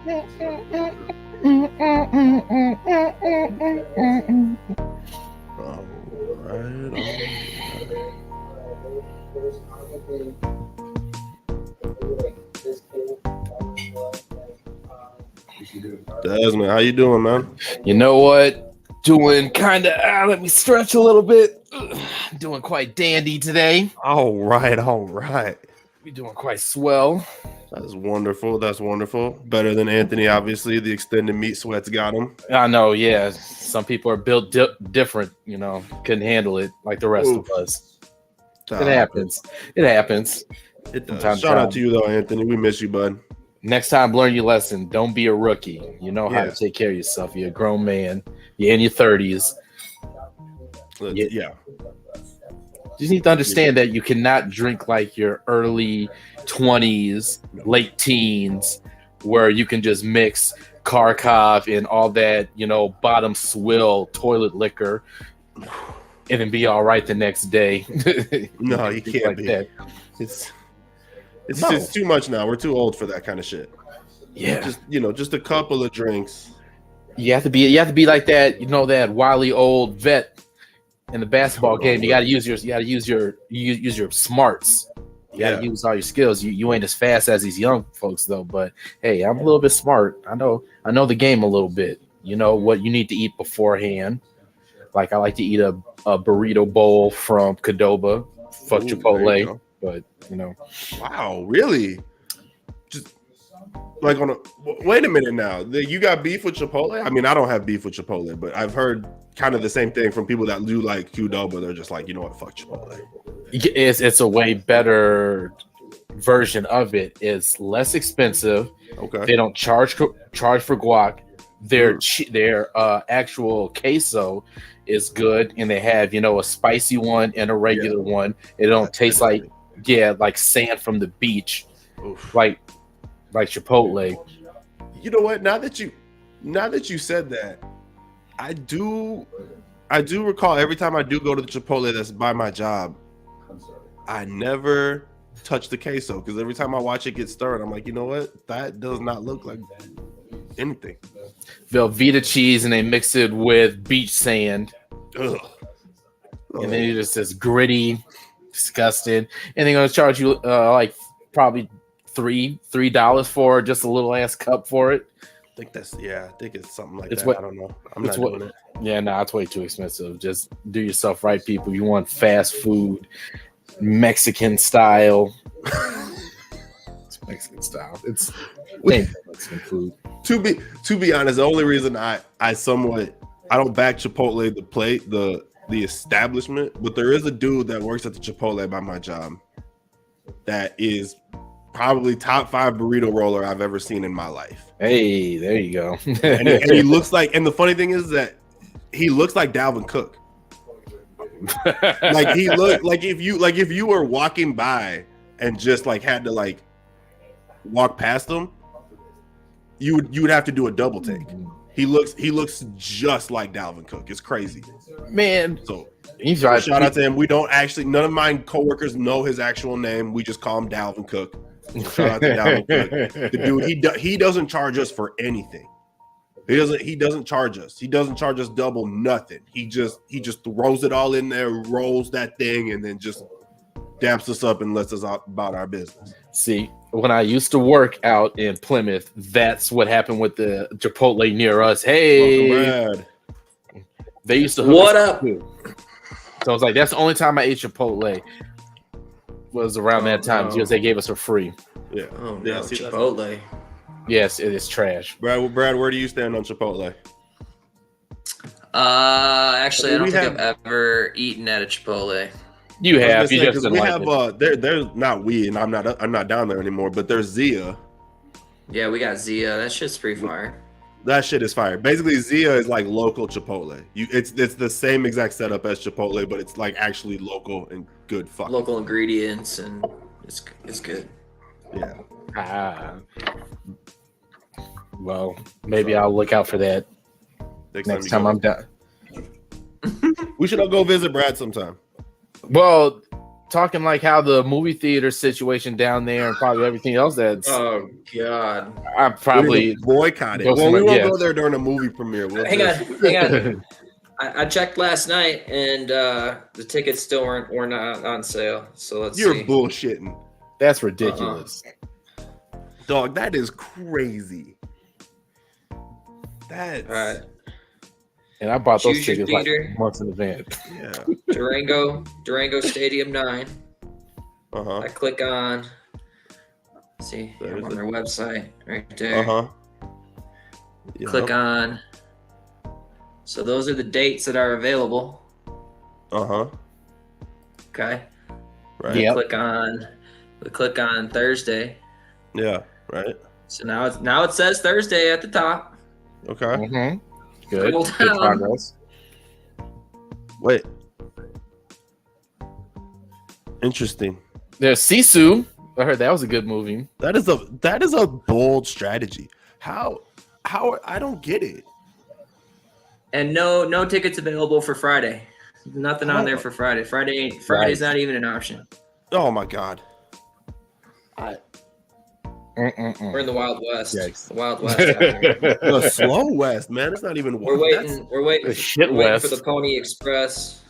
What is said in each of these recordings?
All right. Desmond, how you doing, man? You know what? Doing kind of. Let me stretch a little bit. Doing quite dandy today. All right. We're doing quite swell. That's wonderful. That's wonderful. Better than Anthony, obviously. The extended meat sweats got him. I know. Yeah, some people are built different. You know, couldn't handle it like the rest of us. It happens. It happens. It does. Shout out to you though, Anthony. We miss you, bud. Next time, learn your lesson. Don't be a rookie. You know how to take care of yourself. You're a grown man. You're in your 30s. Yeah. You just need to understand that you cannot drink like your early 20s, late teens, where you can just mix Kharkov and all that, bottom swill toilet liquor and then be all right the next day. No, you can't like be. That. It's just too much now. We're too old for that kind of shit. Yeah. Just a couple of drinks. You have to be like that, that wily old vet in the basketball game. You gotta use your smarts. You gotta use all your skills. You ain't as fast as these young folks though, but hey, I'm a little bit smart. I know the game a little bit. You know what you need to eat beforehand. Like I like to eat a burrito bowl from Qdoba. Fuck Chipotle. But wow, really? Just like wait a minute now. You got beef with Chipotle? I mean, I don't have beef with Chipotle, but I've heard kind of the same thing from people that do like Qdoba. They're just like, you know what, fuck Chipotle. It's a way better version of it. It's less expensive. Okay. They don't charge for guac. Their actual queso is good, and they have a spicy one and a regular one. It don't taste like sand from the beach. Oof. like Chipotle. You know what? Now that you said that, I do recall every time I do go to the Chipotle that's by my job, I never touch the queso because every time I watch it get stirred, I'm like, you know what? That does not look like anything. Velveeta cheese, and they mix it with beach sand. Ugh. And then it's just this gritty, disgusting, and they're gonna charge you like probably $3 for just a little ass cup for it. I think it's something like that. I don't know. I'm not doing it. Yeah, no, it's way too expensive. Just do yourself right, people. You want fast food, Mexican style. It's Mexican style. It's Mexican food. To be honest, the only reason I don't back Chipotle the establishment, but there is a dude that works at the Chipotle by my job that is probably top 5 burrito roller I've ever seen in my life. Hey, there you go. and he looks like, and the funny thing is that he looks like Dalvin Cook. Like he looked like if you were walking by and just like had to like walk past him, you would have to do a double take. He looks just like Dalvin Cook. It's crazy, man. So shout out to him. We don't actually, none of my coworkers know his actual name. We just call him Dalvin Cook. So shout out to Dalvin Cook. The dude, he doesn't charge us for anything. He doesn't charge us. He doesn't charge us double nothing. He just throws it all in there, rolls that thing, and then just damps us up and lets us out about our business. See, when I used to work out in Plymouth, that's what happened with the Chipotle near us. Hey, they used to hook what up? Too. So I was like, that's the only time I ate Chipotle was around that time because they gave us for free. Yeah. Oh no, Chipotle. Yes, it is trash. Brad, where do you stand on Chipotle? Actually, I don't think I've ever eaten at a Chipotle. You have. You just we have. There's not we, and I'm not down there anymore. But there's Zia. Yeah, we got Zia. That shit's pretty fire. That shit is fire. Basically, Zia is like local Chipotle. It's the same exact setup as Chipotle, but it's like actually local and good. Local ingredients, and it's good. Yeah. Well, maybe I'll look out for that next time I'm done. We should all go visit Brad sometime. Well, talking like how the movie theater situation down there and probably everything else that's. Oh God! I probably boycott it. Well, we won't go there during a movie premiere. Hang on. I checked last night, and the tickets still were not on sale. So let's see. You're bullshitting. That's ridiculous. Dog, that is crazy. That's... All right. And I bought those tickets like months in advance. Yeah. Durango Stadium 9. Uh-huh. I click on... See, I'm on their website right there. Uh-huh. Click on... So those are the dates that are available. Uh-huh. Okay. Right. Yeah. We click on Thursday. Yeah, right. So now it says Thursday at the top. Okay. Mm-hmm. Good progress. Wait. Interesting. There's Sisu. I heard that was a good movie. That is a bold strategy. How I don't get it. And no tickets available for Friday. Nothing on there for Friday. Friday's not even an option. Oh my God. We're in the Wild West. Yikes. The Wild West out here. The slow West, man. It's not even. We're waiting for the Pony Express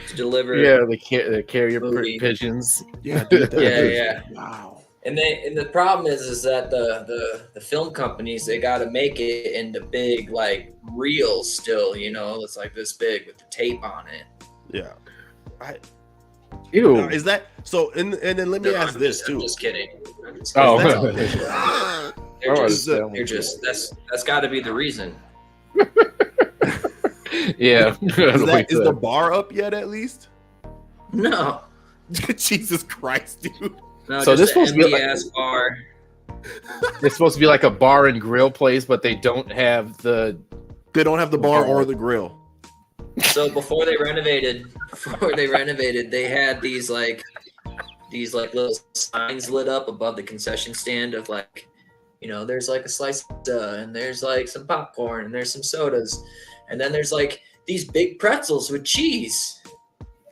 to deliver. Yeah, the carrier pigeons. Yeah, dude, yeah. Wow. And the problem is that the film companies, they got to make it into big like reels still. It's like this big with the tape on it. Yeah. Ew. Is that so? And then let me ask this too. I'm just kidding. Oh, they're just that's got to be the reason. Yeah. Is the bar up yet? At least. No. Jesus Christ, dude. No, so this supposed to be like bar. It's supposed to be like a bar and grill place, but they don't have the. They don't have the bar or the grill. So before they renovated, they had these little signs lit up above the concession stand of like, there's like a slice of pizza and there's like some popcorn and there's some sodas, and then there's like these big pretzels with cheese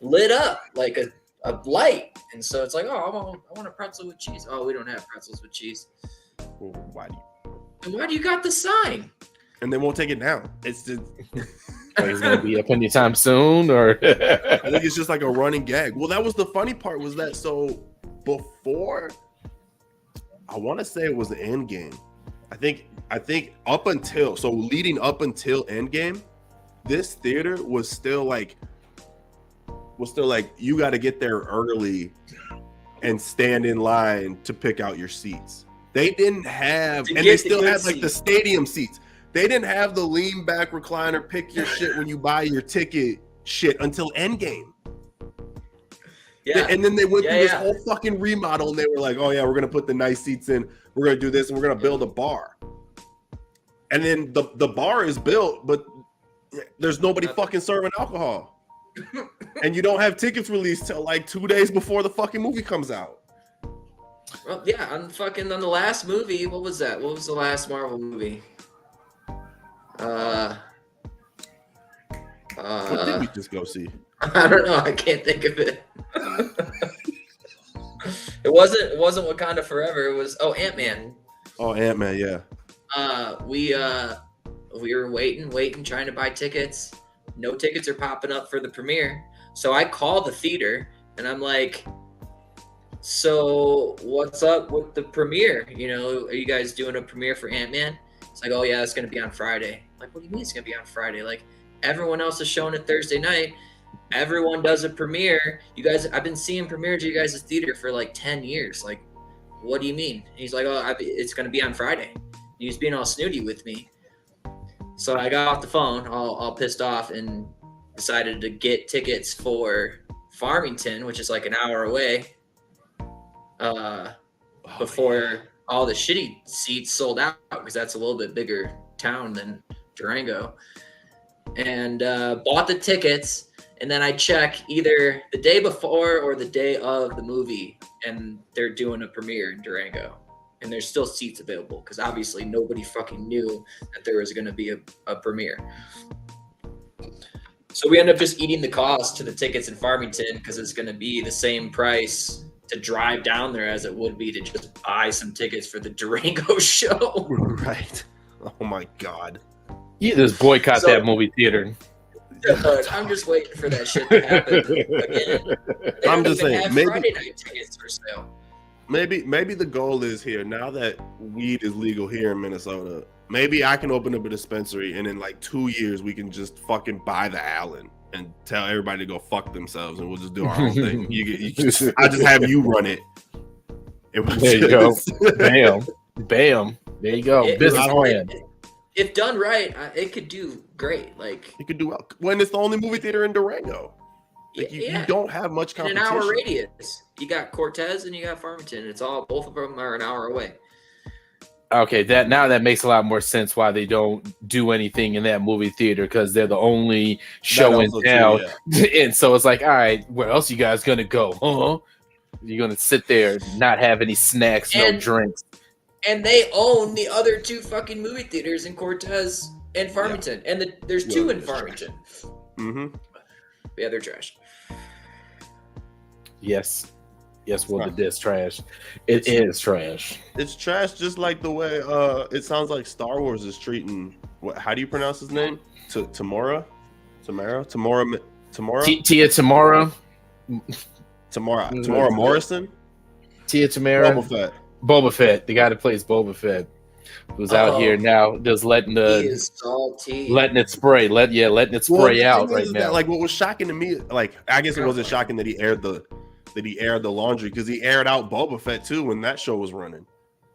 lit up like a light, and so it's like, oh, I want a pretzel with cheese. Oh, we don't have pretzels with cheese. Well, why do you got the sign? And they won't take it down. It's just. It's gonna be up anytime soon, or I think it's just like a running gag. Well, that was the funny part. Was that so? Before, I want to say it was the end game. I think up until leading up until Endgame, this theater was still like you got to get there early and stand in line to pick out your seats. They didn't have, and they still had like the stadium seats. They didn't have the lean back recliner, pick your shit when you buy your ticket shit until Endgame. Yeah. And then they went through this whole fucking remodel, and they were like, oh yeah, we're gonna put the nice seats in, we're gonna do this, and we're gonna build a bar. And then the bar is built, but there's nobody fucking serving alcohol. And you don't have tickets released till like 2 days before the fucking movie comes out. Well, yeah, on the last movie, what was that? What was the last Marvel movie? What did we just go see? I don't know. I can't think of it. It wasn't Wakanda Forever. It was Ant-Man. Oh, Ant-Man, yeah. We were waiting, trying to buy tickets. No tickets are popping up for the premiere. So I call the theater and I'm like, so what's up with the premiere? Are you guys doing a premiere for Ant-Man? It's like, oh yeah, it's gonna be on Friday. I'm like, what do you mean it's gonna be on Friday? Like, everyone else is showing it Thursday night. Everyone does a premiere. You guys, I've been seeing premieres at you guys' theater for like 10 years. Like, what do you mean? And he's like, oh, it's gonna be on Friday. He was being all snooty with me. So I got off the phone, all pissed off, and decided to get tickets for Farmington, which is like an hour away, before all the shitty seats sold out, because that's a little bit bigger town than Durango. And bought the tickets, and then I check either the day before or the day of the movie, and they're doing a premiere in Durango. And there's still seats available, because obviously nobody fucking knew that there was going to be a premiere. So we end up just eating the cost to the tickets in Farmington because it's going to be the same price to drive down there as it would be to just buy some tickets for the Durango show. Right. Oh my God. You just boycott that movie theater. I'm just waiting for that shit to happen again. I'm just saying, maybe Friday night tickets for sale. Maybe the goal is here now that weed is legal here in Minnesota. Maybe I can open up a dispensary, and in like 2 years we can just fucking buy the Allen and tell everybody to go fuck themselves, and we'll just do our own thing. I just have you run it. There you go. Bam. There you go. Business plan. If done right, it could do great. Like it could do well when it's the only movie theater in Durango. Like you don't have much competition. In an hour radius, you got Cortez and you got Farmington. It's all both of them are an hour away. Okay, that makes a lot more sense why they don't do anything in that movie theater because they're the only show in town. And so it's like, all right, where else you guys gonna go? Huh? You're gonna sit there, not have any snacks, no drinks. And they own the other two fucking movie theaters in Cortez and Farmington. Yeah. And there's two in Farmington. Mm-hmm. Yeah, they're trash. Yes, well, the diss trash. It is trash. It's trash, just like the way it sounds like Star Wars is treating. How do you pronounce his name? Temuera Morrison. Temuera. Boba Fett, the guy that plays Boba Fett, who's out here now, just letting it spray, letting it spray out right now. That, like, what was shocking to me, like, I guess it wasn't shocking that he aired the laundry because he aired out Boba Fett too when that show was running.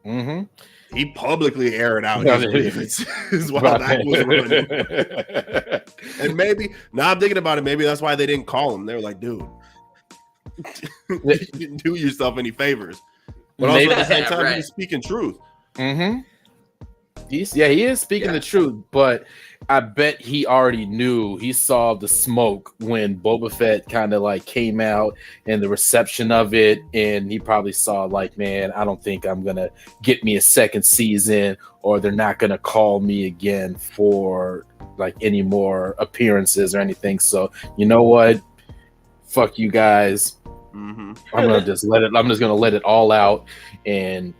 Mm-hmm. He publicly aired out his grievances while that was running. And maybe now I'm thinking about it, maybe that's why they didn't call him. They were like, dude, you didn't do yourself any favors. But also at the same time, he's speaking truth. Mm-hmm. He is speaking the truth, but I bet he already knew. He saw the smoke when Boba Fett kind of like came out and the reception of it, and he probably saw like, man, I don't think I'm gonna get me a second season, or they're not gonna call me again for like any more appearances or anything. So you know what? Fuck you guys. Mm-hmm. I'm just gonna let it all out, and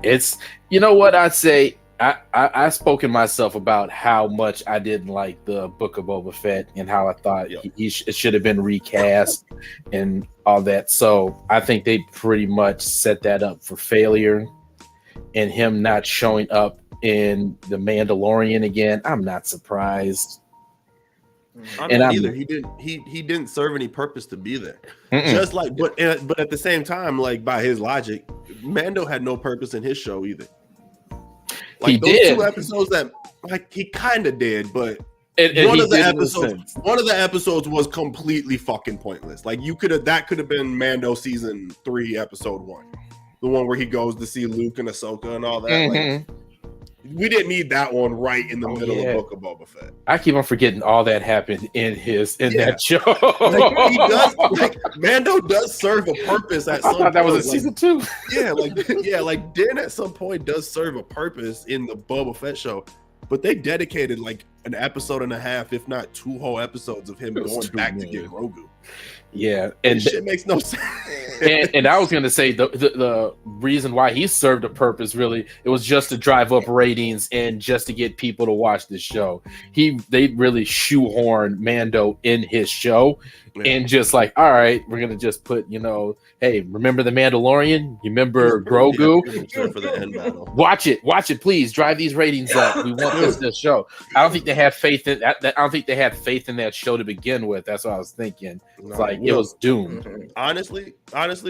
it's, you know what I'd say. I spoke in myself about how much I didn't like the Book of Boba Fett and how I thought it should have been recast and all that. So I think they pretty much set that up for failure, and him not showing up in The Mandalorian again. I'm not surprised. Either. He didn't serve any purpose to be there. Just like, but at the same time, like by his logic, Mando had no purpose in his show either. Like he those did 2 episodes that like he kind of did, but one of the episodes was completely fucking pointless. Like that could have been Mando season 3 episode 1, the one where he goes to see Luke and Ahsoka and all that. Mm-hmm. Like, we didn't need that one right in the middle of Book of Boba Fett. I keep on forgetting all that happened in that show. Like, he does, like Mando does serve a purpose at some point. I thought that was in season 2. Like Din at some point does serve a purpose in the Boba Fett show, but they dedicated like an episode and a half, if not 2 whole episodes of him going back to get Grogu. Yeah, and shit makes no sense. and I was gonna say the reason why he served a purpose, really, it was just to drive up ratings and just to get people to watch the show. They really shoehorned Mando in his show, and just like, all right, we're gonna just put, hey, remember the Mandalorian? You remember Grogu? For the end battle. Watch it, please. Drive these ratings up. We want this show. I don't think they had faith in that. I don't think they had faith in that show to begin with. That's what I was thinking. It's like it was doomed. Honestly,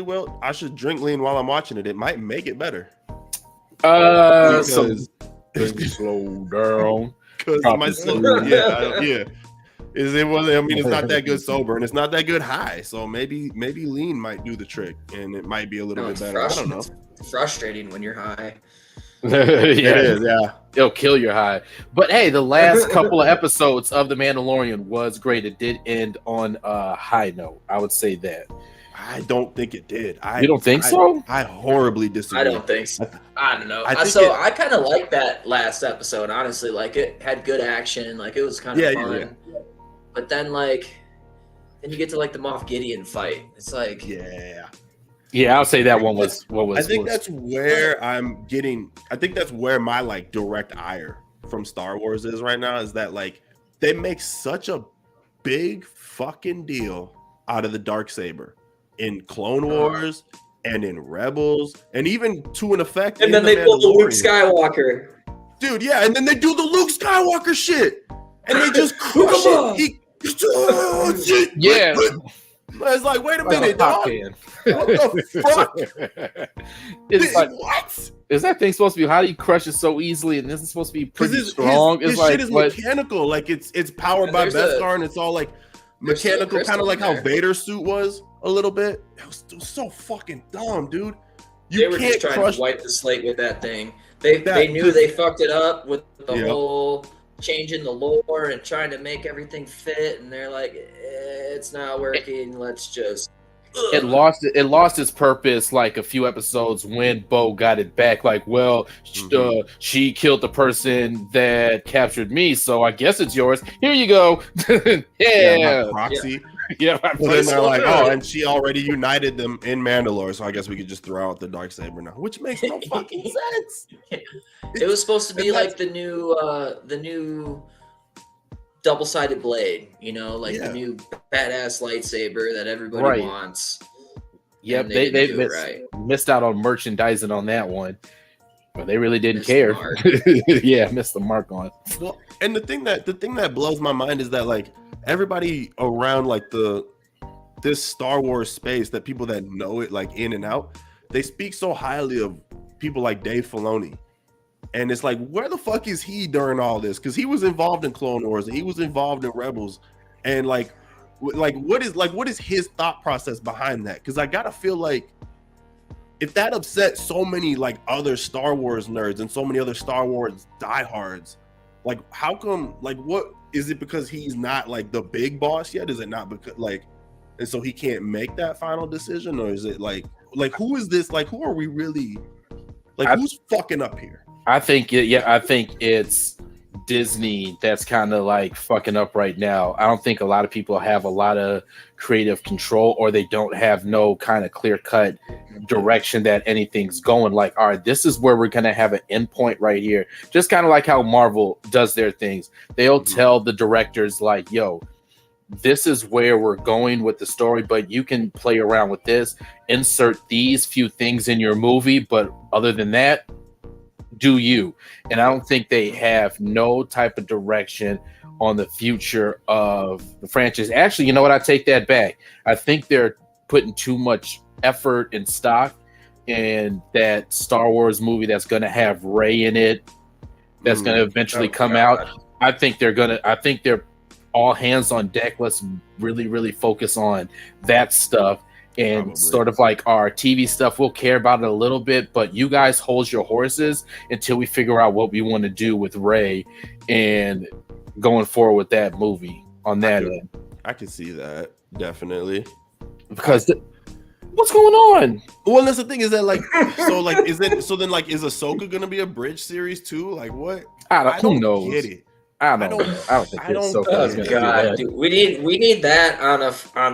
Will, I should drink lean while I'm watching it. It might make it better. Slow down. Because my it wasn't. I mean, it's not that good sober, and it's not that good high. So maybe lean might do the trick, and it might be a little bit better. I don't know. It's frustrating when you're high. It is. It'll kill your high. But hey, the last couple of episodes of The Mandalorian was great. It did end on a high note. I would say that. I don't think it did. You don't think so? I horribly disagree. I don't think so. I don't know. I kind of like that last episode, honestly. Like, it had good action. Like, it was kind of fun. but then like then you get to like the Moff Gideon fight. It's like Yeah, I'll say that one was I think that's where I'm getting. I think that's where my like direct ire from Star Wars is right now. Is that like they make such a big fucking deal out of the Darksaber in Clone Wars and in Rebels, and even to an effect. And then they pull the Luke Skywalker. Dude, yeah, and then they do the Luke Skywalker shit, and they just crush it. Yeah. It's like, wait a minute, dog. What the fuck? It's like, what? Is that thing supposed to be? How do you crush it so easily? And this is supposed to be pretty strong. His like, shit is mechanical. Like it's powered by Beskar, and it's all like mechanical, kind of like how Vader's suit was a little bit. It was so fucking dumb, dude. They were just trying to wipe the slate with that thing. They knew they fucked it up with the whole changing the lore and trying to make everything fit, and they're like, it's not working. Let's just. It lost its purpose like a few episodes when Beau got it back. Like, well, she killed the person that captured me, so I guess it's yours. Here you go. Yeah, proxy. Yeah, well, then they're like, oh, and she already united them in Mandalore, so I guess we could just throw out the Darksaber now, which makes no fucking sense. It was supposed to be like the new double-sided blade, like the new badass lightsaber that everybody wants. Yep, they missed out on merchandising on that one, but they really didn't care. Yeah, missed the mark on. Well, and the thing that blows my mind is that like everybody around like this Star Wars space, that people that know it like in and out, they speak so highly of people like Dave Filoni. And it's like, where the fuck is he during all this? Because he was involved in Clone Wars and he was involved in Rebels, and like what is his thought process behind that? Because I gotta feel like if that upset so many like other Star Wars nerds and so many other Star Wars diehards, like how come? Like, what is it? Because he's not like the big boss yet? Is it not because like, and so he can't make that final decision, or is it like who is this? Like, who are we really? Like, who's fucking up here? I think it's Disney that's kind of like fucking up right now. I don't think a lot of people have a lot of creative control, or they don't have no kind of clear-cut direction that anything's going. Like, all right, this is where we're gonna have an endpoint right here. Just kind of like how Marvel does their things. They'll tell the directors like, yo, this is where we're going with the story, but you can play around with this, insert these few things in your movie, but other than that, do you. And I don't think they have no type of direction on the future of the franchise. Actually, you know what? I take that back. I think they're putting too much effort and stock in that Star Wars movie that's going to have Rey in it, that's going to eventually come out. I think they're all hands on deck. Let's really, really focus on that stuff. And sort of like our TV stuff, we'll care about it a little bit, but you guys hold your horses until we figure out what we want to do with Rey and going forward with that movie on that end. I can see that, definitely. Because what's going on? Well, that's the thing, is that like, is Ahsoka gonna be a bridge series too? Like what? I don't know. Get it. I don't think it's so. Oh God, dude, we need that on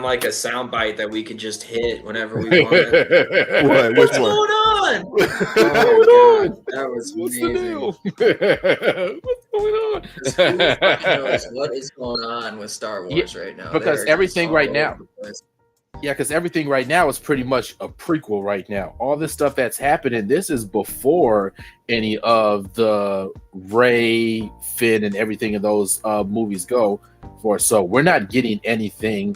like a soundbite that we can just hit whenever we want. What's going on? That was amazing. What's going on? What is going on with Star Wars right now? Because everything right now. Yeah, because everything right now is pretty much a prequel right now. All this stuff that's happening, this is before any of the Rey, Finn, and everything of those movies go for. So we're not getting anything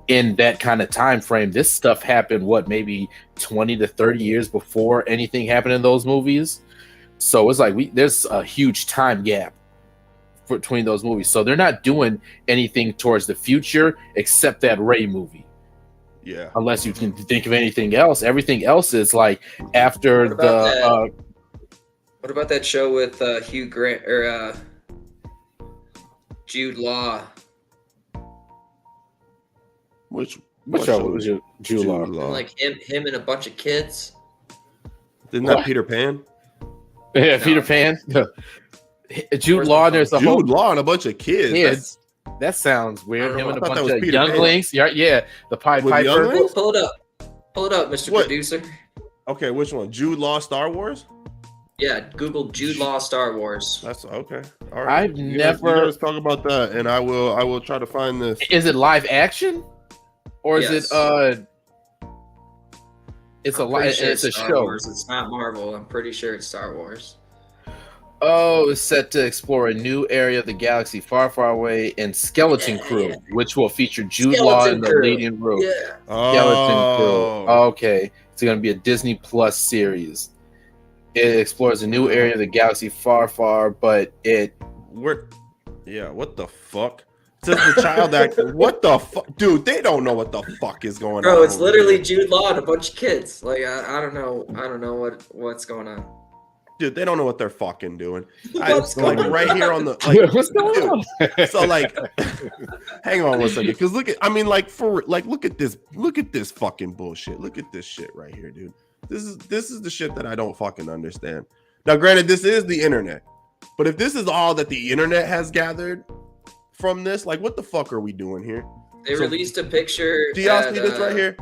in that kind of time frame. This stuff happened, maybe 20 to 30 years before anything happened in those movies. So it's like there's a huge time gap between those movies. So they're not doing anything towards the future except that Rey movie. Yeah. Unless you can think of anything else. Everything else is like after what about that show with Hugh Grant or Jude Law? What show was Jude Law? Like him and a bunch of kids. Isn't that Peter Pan? Yeah, no. Peter Pan. Jude Law. There's a Jude Law and a bunch of kids. That sounds weird. I Him and a thought that bunch was of Peter Pan. younglings. Yeah, the Pied With Piper. younglings? Pull it up, Mr. What? Producer. Okay, which one? Jude Law Star Wars? Yeah, Google Jude Law Star Wars. That's okay. All right. I've You never. guys talk about that, and I will try to find this. Is it live action, or is Yes. it It's I'm pretty sure it's a Star show. Wars. It's not Marvel. I'm pretty sure it's Star Wars. Oh, it's set to explore a new area of the galaxy far, far away, and Skeleton Crew, which will feature Jude Law in the leading role. Yeah. Skeleton Crew. Okay, it's going to be a Disney Plus series. It explores a new area of the galaxy far, far, but What the fuck? Says the child actor. What the fuck? Dude, they don't know what the fuck is going on. Bro, it's over literally here. Jude Law and a bunch of kids. Like I don't know what's going on. Dude, they don't know what they're fucking doing. What's Like going on? right here on the like, what's going on? So like, hang on one second, because look at this fucking bullshit. Look at this shit right here, dude. This is the shit that I don't fucking understand. Now, granted, this is the internet, but if this is all that the internet has gathered from this, like, what the fuck are we doing here? They So- released a picture. Do y'all at, see this right here?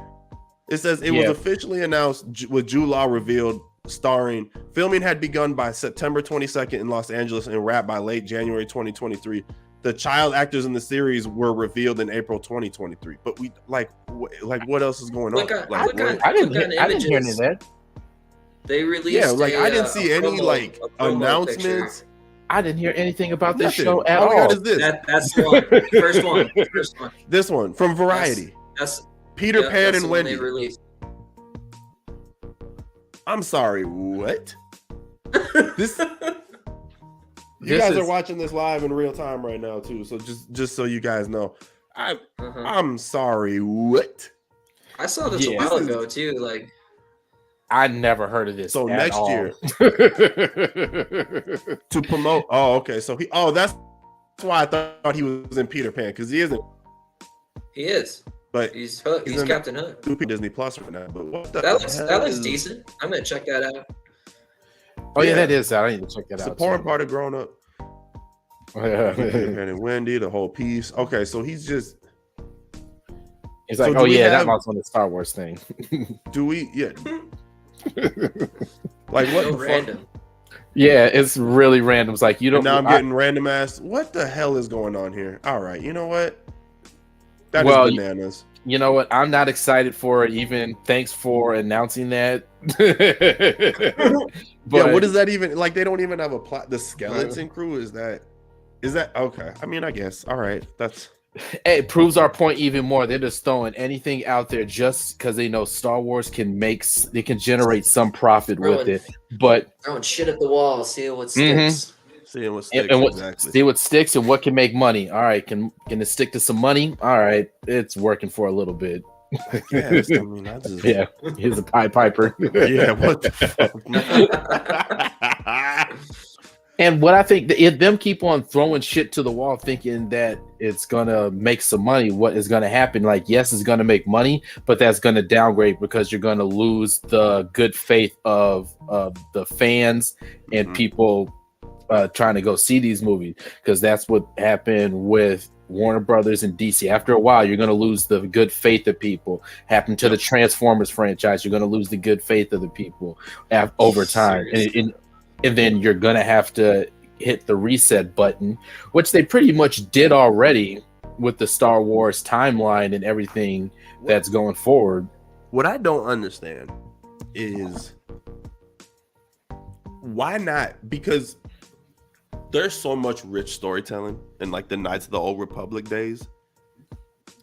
It says it was officially announced with Jude Law revealed starring. Filming had begun by September 22nd in Los Angeles and wrapped by late January 2023. The child actors in the series were revealed in April 2023. But we what else is going on? Look on- Like, look on- I didn't Look on hear any of that. They released. yeah, like a, I didn't see a any promo- like a promo announcements. picture. I didn't hear anything about this Nothing. show at All we all. got is this. That's the one. First one. First one. This one from Variety. That's Peter yeah, Pan that's and the one Wendy. They released. I'm sorry, what? This you This guys is- are watching this live in real time right now too. So just so you guys know, Uh-huh. I'm sorry, what? I saw this a Yeah. while This is- ago too. Like I never heard of this. So at next all. year to promote. Oh, okay. So that's why I thought he was in Peter Pan, because he isn't. he is. But He's Hook. He's He's in- Captain Hook. stupid Disney Plus right now. But what the That looks hell is decent. I'm gonna check that out. Oh yeah, Yeah. that is that. I need to check that It's out. the important part of growing up. Peter too. Pan and Wendy, the whole piece. Okay, so he's just. He's So like, do oh we yeah, have- that was on the Star Wars thing. Do we? Yeah. Like what So the random. fuck? Yeah, it's really random. It's like you don't. And now I'm getting random ass. What the hell is going on here? All right, you know what? That is Well, bananas. You know what? I'm not excited for it. Even thanks for announcing that. But Yeah, what is that even like? They don't even have a plot. The skeleton crew is that okay? I mean, I guess. All right, that's it proves our point even more. They're just throwing anything out there just because they know Star Wars can generate some profit with it. But Throwing shit at the wall, see what Mhm. sticks. seeing what sticks and what exactly. see what sticks and what can make money. All right, can it stick to some money? All right, it's working for a little bit. Yes, I mean, I just, Yeah, here's a Pied Piper. yeah. What the fuck? man? And what I think, if them keep on throwing shit to the wall, thinking that it's gonna make some money, what is gonna happen? Like, yes, it's gonna make money, but that's gonna downgrade because you're gonna lose the good faith of the fans and Mhm. people trying to go see these movies, because that's what happened with Warner Brothers and DC. After a while, you're gonna lose the good faith of people. Happened to the Transformers franchise. You're gonna lose the good faith of the people over time, and then you're gonna have to hit the reset button, which they pretty much did already with the Star Wars timeline and everything that's going forward. What I don't understand is why not? Because there's so much rich storytelling in like the Knights of the Old Republic days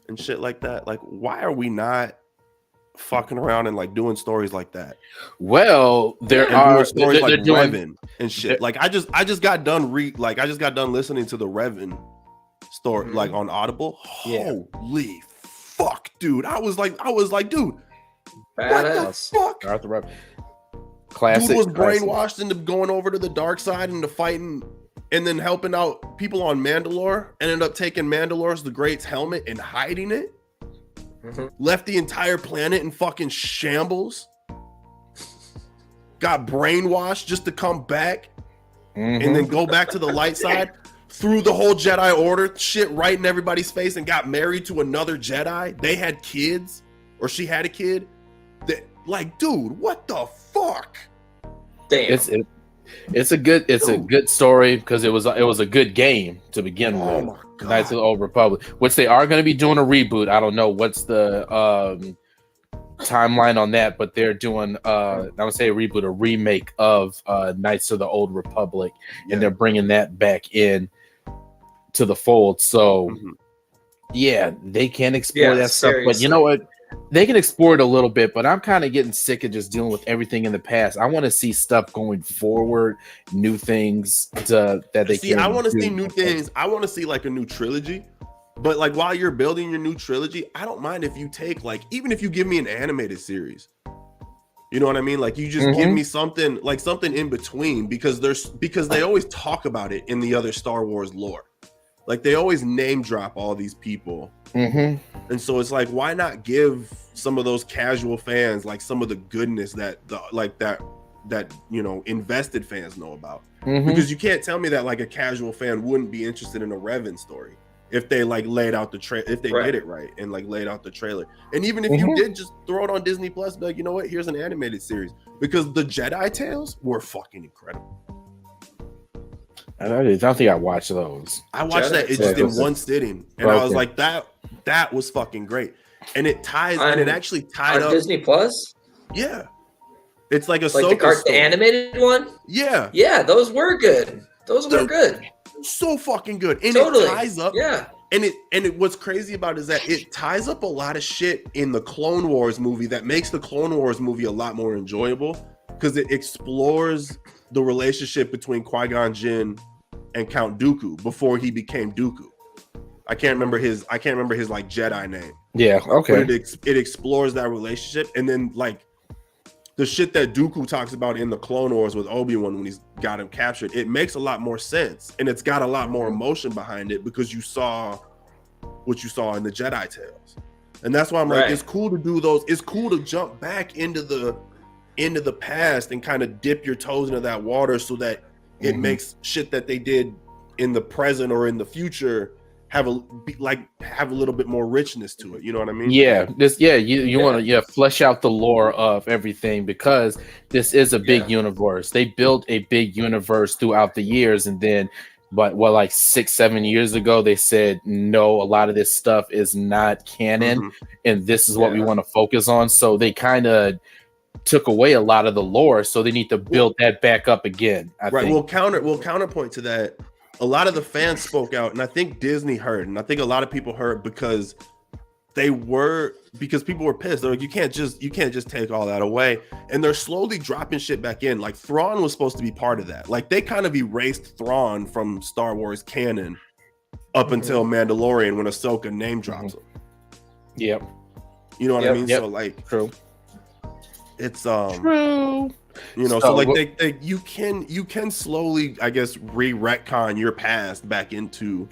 and shit like that. Like, why are we not fucking around and like doing stories like that? Well, there And are doing stories they're like doing Revan and shit. Like I just got done listening to the Revan story Mhm. like on Audible. Yeah. Holy fuck, dude! I was like, dude, what the Badass. fuck? Arthur Rupp. Classic. Dude was classic. brainwashed into going over to the dark side and to fighting and then helping out people on Mandalore. Ended up taking Mandalore's the Great's helmet and hiding it. Mhm. Left the entire planet in fucking shambles. Got brainwashed just to come back Mhm. and then go back to the light side. threw the whole Jedi Order shit right in everybody's face and got married to another Jedi. They had kids, or she had a kid. That, like, dude, what the fuck? Damn. It's a good story because it was a good game to begin with. Oh my God. Knights of the Old Republic, which they are going to be doing a reboot. I don't know what's the timeline on that, but they're doing I would say a reboot, a remake of Knights of the Old Republic, and they're bringing that back in to the fold. So yeah, they can explore that stuff, but you know what? They can explore it a little bit, but I'm kind of getting sick of just dealing with everything in the past. I want to see stuff going forward, new things that they see. I want to see new things. I want to see like a new trilogy. But like while you're building your new trilogy, I don't mind if you take like, even if you give me an animated series. You know what I mean? Like you just give me something like something in between, because they always talk about it in the other Star Wars lore. Like they always name drop all these people. And so it's like, why not give some of those casual fans like some of the goodness that you know, invested fans know about? Because you can't tell me that like a casual fan wouldn't be interested in a Revan story if they like laid out the if they did it right and like laid out the trailer. And even if you did just throw it on Disney Plus, be like, you know what, here's an animated series, because the Jedi Tales were fucking incredible. I don't think I watched those. I watched that just in one sitting, and I was like, that was fucking great. And it ties, and it actually tied up Disney Plus. Yeah, it's like the animated one. Yeah, those were good. Those were good. So fucking good, and totally. It ties up. Yeah, and it what's crazy about it is that it ties up a lot of shit in the Clone Wars movie that makes the Clone Wars movie a lot more enjoyable, because it explores the relationship between Qui-Gon Jinn and Count Dooku before he became Dooku. I can't remember his like Jedi name. Yeah, okay. But it explores that relationship, and then like the shit that Dooku talks about in the Clone Wars with Obi-Wan when he's got him captured, it makes a lot more sense, and it's got a lot more emotion behind it because you saw what you saw in the Jedi Tales. And that's why I'm like, it's cool to do those. It's cool to jump back into the past and kind of dip your toes into that water so that it makes shit that they did in the present or in the future have a little bit more richness to it. You know what I mean? Yeah. You want to flesh out the lore of everything, because this is a big universe. They built a big universe throughout the years, and then like 6-7 years ago they said no, a lot of this stuff is not canon, and this is what we want to focus on. So they kind of took away a lot of the lore, so they need to build that back up again. I think. We'll counterpoint to that. A lot of the fans spoke out, and I think Disney heard, and I think a lot of people heard because people were pissed. They're like, you can't just take all that away, and they're slowly dropping shit back in. Like Thrawn was supposed to be part of that. Like they kind of erased Thrawn from Star Wars canon up until Mandalorian when Ahsoka name drops him. Yep. You know what I mean? Yep. So like, true. It's true. You know, so like you can slowly, I guess, retcon your past back into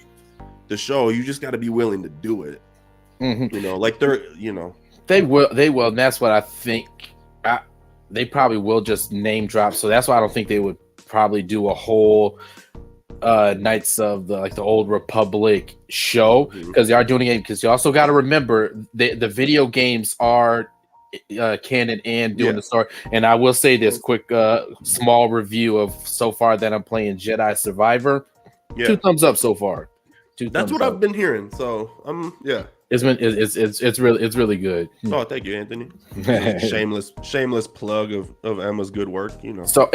the show. You just got to be willing to do it. You know, like they will, and that's what I think. They probably will just name drop. So that's why I don't think they would probably do a whole Knights of the Old Republic show, because they are doing it. Because you also got to remember the video games are canon and doing the story. And I will say this quick small review of so far that I'm playing Jedi Survivor. 2 thumbs up so far. That's what I've been hearing. So it's really good. Oh, thank you, Anthony. shameless plug of Emma's good work, you know. So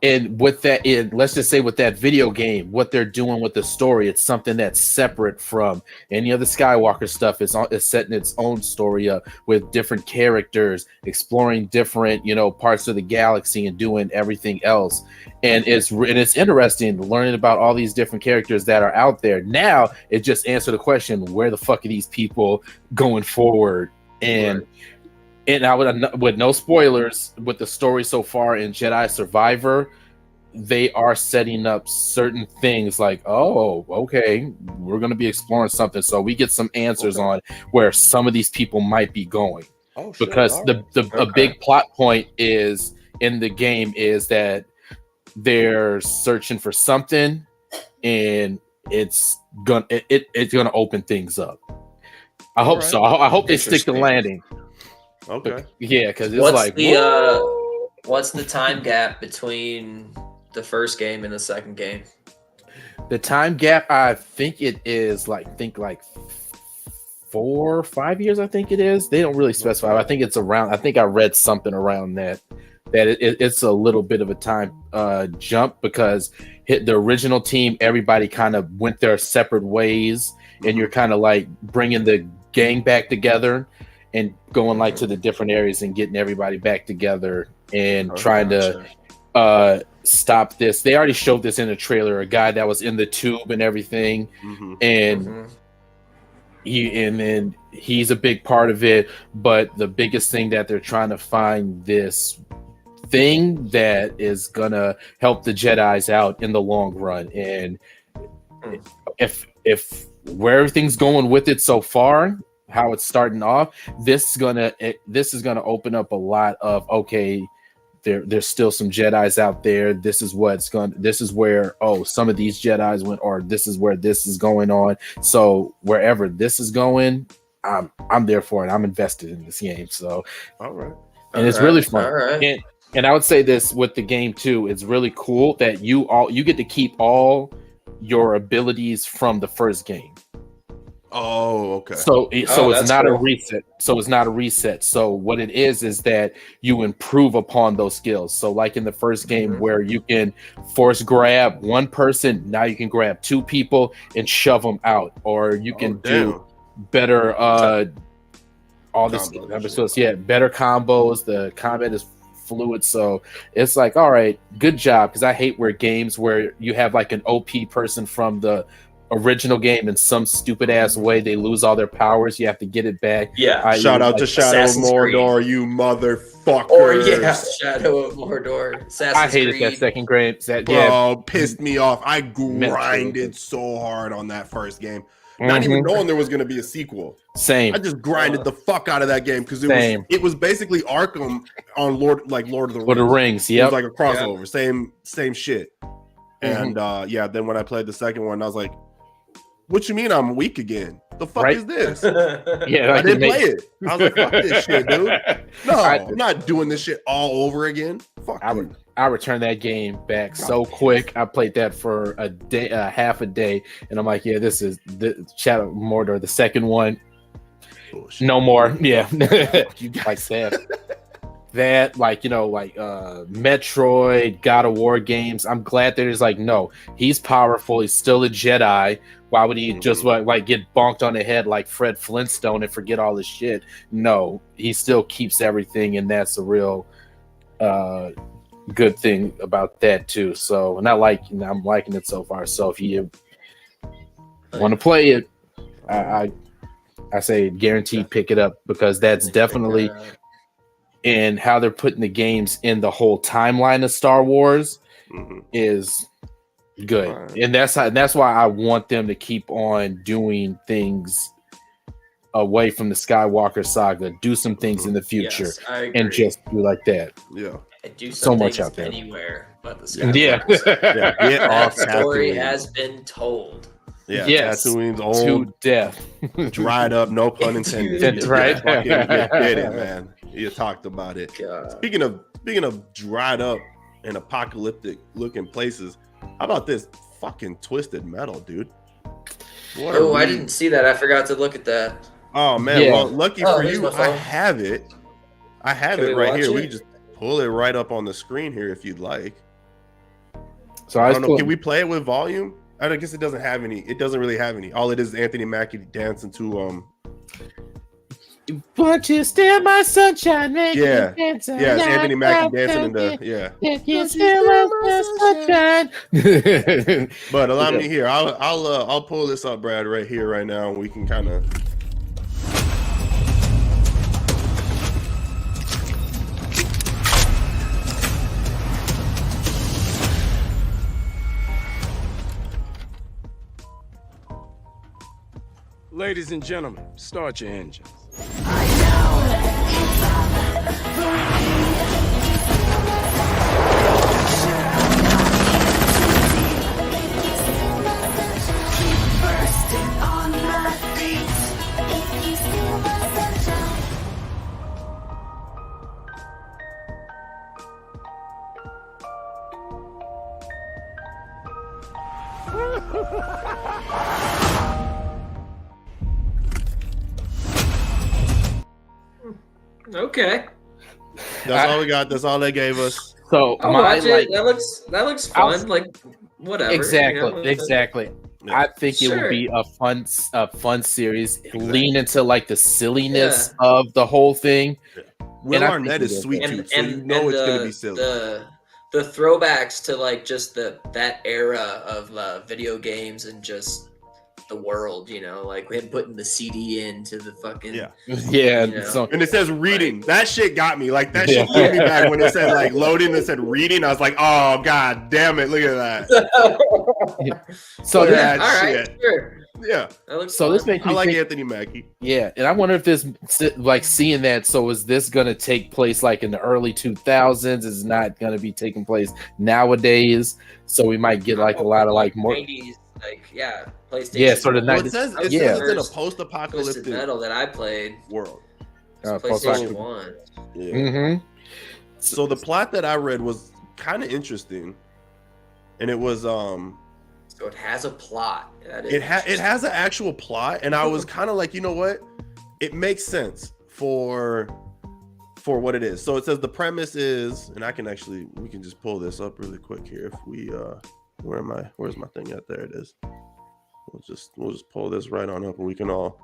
and with that, let's just say with that video game, what they're doing with the story, it's something that's separate from any of the Skywalker stuff. It's setting its own story up with different characters, exploring different, parts of the galaxy and doing everything else. And it's interesting learning about all these different characters that are out there. Now it just answered the question, where the fuck are these people going forward? And I would, with no spoilers, with the story so far in Jedi Survivor, they are setting up certain things like, oh, okay, we're going to be exploring something. So we get some answers on where some of these people might be going. Because a big plot point is in the game is that they're searching for something, and it's gonna open things up. I hope so. I hope they stick to landing. Okay. Yeah, because it's what's the time gap between the first game and the second game? The time gap, I think it is like 4 or 5 years. I think it is. They don't really specify. I think it's around. I think I read something around that it's a little bit of a time jump because the original team, everybody kind of went their separate ways, and you're kind of like bringing the gang back together and going like to the different areas and getting everybody back together and trying to stop this. They already showed this in a trailer, a guy that was in the tube and everything, and he's a big part of it. But the biggest thing that they're trying to find this thing that is gonna help the Jedis out in the long run. And if where everything's going with it so far, how it's starting off, this is gonna open up a lot of, okay, there's still some Jedis out there. This is where some of these Jedis went, or this is where this is going on. So wherever this is going, I'm there for it. I'm invested in this game. So all right. And it's really fun. And I would say this with the game too, it's really cool that you get to keep all your abilities from the first game. Oh, okay. So it's not a reset. So it's not a reset. So what it is that you improve upon those skills. So like in the first game where you can force grab one person, now you can grab 2 people and shove them out, or you can do better all this episodes. Yeah, better combos. The combat is fluid, so it's like, all right, good job. Because I hate games where you have like an OP person from the original game in some stupid ass way they lose all their powers. You have to get it back. Yeah. Shout out to Shadow of Mordor, you motherfucker. Or Shadow of Mordor. I hated that second game. Pissed me off. I grinded so hard on that first game. Not even knowing there was going to be a sequel. Same. I just grinded the fuck out of that game because it was basically Arkham on Lord of the Rings. Yeah, it was like a crossover. Same shit. And then when I played the second one, I was like, "What you mean I'm weak again? The fuck is this?" Yeah, I didn't play it. I was like, "Fuck this shit, dude. No, I'm not doing this shit all over again." Fuck. I returned that game back so quick. I played that for a day, half a day, and I'm like, "Yeah, this is the Shadow of Mordor, the second one. Bullshit. No more." Yeah, you like said that, Metroid, God of War games. I'm glad that it's like, no, he's powerful. He's still a Jedi. Why would he just get bonked on the head like Fred Flintstone and forget all this shit? No, he still keeps everything, and that's a real good thing about that too. So, and I'm liking it so far. So if you want to play it, I say guaranteed pick it up, because that's definitely in how they're putting the games in the whole timeline of Star Wars is good. And that's why I want them to keep on doing things away from the Skywalker saga, do some things in the future, and just do like that. Yeah. Do so much out there. Anywhere but the Skywalker that story has been told. Yeah, yes, Tatooine's old to death, dried up. No pun intended. Right? You did it, man. You talked about it. God. Speaking of dried up and apocalyptic looking places, how about this fucking Twisted Metal, dude? I didn't see that. I forgot to look at that. Oh man, well, lucky for you, my phone. I have it. I have it right here. We can just pull it right up on the screen here if you'd like. So I don't know. Can we play it with volume? I guess it doesn't have any. It doesn't really have any. All it is Anthony Mackie dancing to Won't you steal my sunshine? Yeah, it's Anthony Mackie dancing in the You steal my sunshine. But allow me here. I'll pull this up, Brad, right here, right now, and we can kind of. Ladies and gentlemen, start your engines. Okay. That's all we got. That's all they gave us. So I'll watch it. That looks fun. Like whatever. Exactly. Yeah. I think it would be a fun series. Exactly. Lean into like the silliness of the whole thing. Will Arnett is sweet too, so you know it's gonna be silly. The throwbacks to like just that era of video games and just the world, you know, like him putting the CD into the fucking You know. So, and it says reading. That shit got me. Like that shit threw me back when it said like loading. It said reading. I was like, oh god damn it! Look at that. So that all right, shit. sure. Yeah. So this makes me I like think, Anthony Mackie. Yeah, and I wonder if this, like, seeing that. So is this going to take place like in the early 2000s? Is not going to be taking place nowadays? So we might get like a lot of like more 90s, like PlayStation. Yeah, sort of Well, 90s. it says That was it's the in a first post-apocalyptic Twisted Metal that I played. world. PlayStation 1. Yeah. Mm-hmm. So the plot that I read was kind of interesting, and it was So it has a plot. it has an actual plot, and I was kind of like, you know what, it makes sense for what it is. So it says the premise is, and we can just pull this up really quick here. If we where's my thing at? There it is. We'll just pull this right on up, and we can all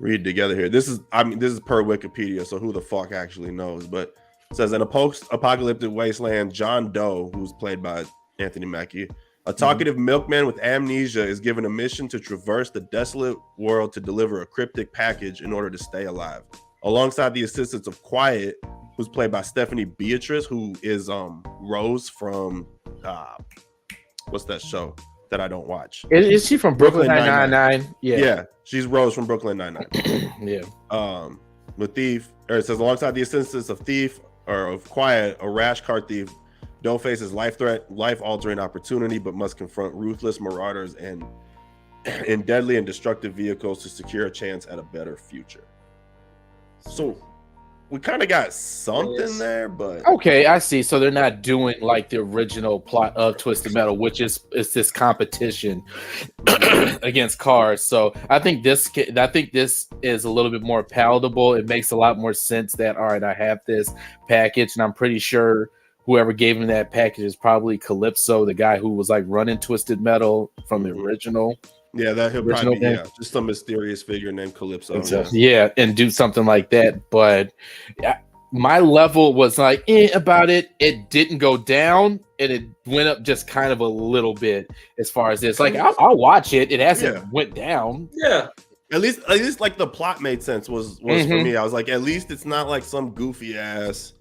read together here. This is per Wikipedia, so who the fuck actually knows? But it says in a post-apocalyptic wasteland, John Doe, who's played by Anthony Mackie, a talkative milkman with amnesia, is given a mission to traverse the desolate world to deliver a cryptic package in order to stay alive. Alongside the assistance of Quiet, who's played by Stephanie Beatrice, who is Rose from what's that show that I don't watch? Is she from Brooklyn Nine-Nine? Yeah, she's Rose from Brooklyn Nine-Nine. Yeah. With Thief, or it says alongside the assistance of Thief or of Quiet, a rash car thief, Doe faces life-altering opportunity, but must confront ruthless marauders and in deadly and destructive vehicles to secure a chance at a better future. So we kind of got something there, but okay, I see. So they're not doing like the original plot of Twisted Metal, which is this competition against cars. So I think this is a little bit more palatable. It makes a lot more sense that, all right, I have this package, and I'm pretty sure whoever gave him that package is probably Calypso, the guy who was like running Twisted Metal from the original. Yeah, that he'll probably be just some mysterious figure named Calypso. Yeah, and do something like that. But my level was like about it. It didn't go down, and it went up just kind of a little bit as far as this. Like I'll watch it. It hasn't went down. Yeah. At least like the plot made sense was for me. I was like, at least it's not like some goofy ass.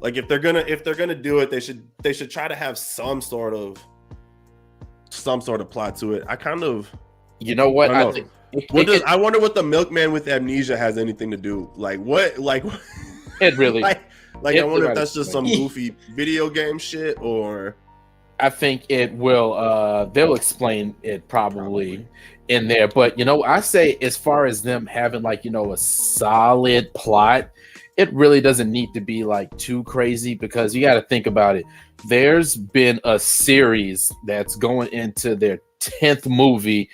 Like if they're gonna do it, they should try to have some sort of plot to it. I kind of. You know what? I think I wonder what the milkman with amnesia has anything to do. Like what? Like it really. I wonder if that's just some goofy video game shit, or I think it will. They'll explain it probably in there. But I say as far as them having like a solid plot, it really doesn't need to be like too crazy, because you got to think about it. There's been a series that's going into their 10th movie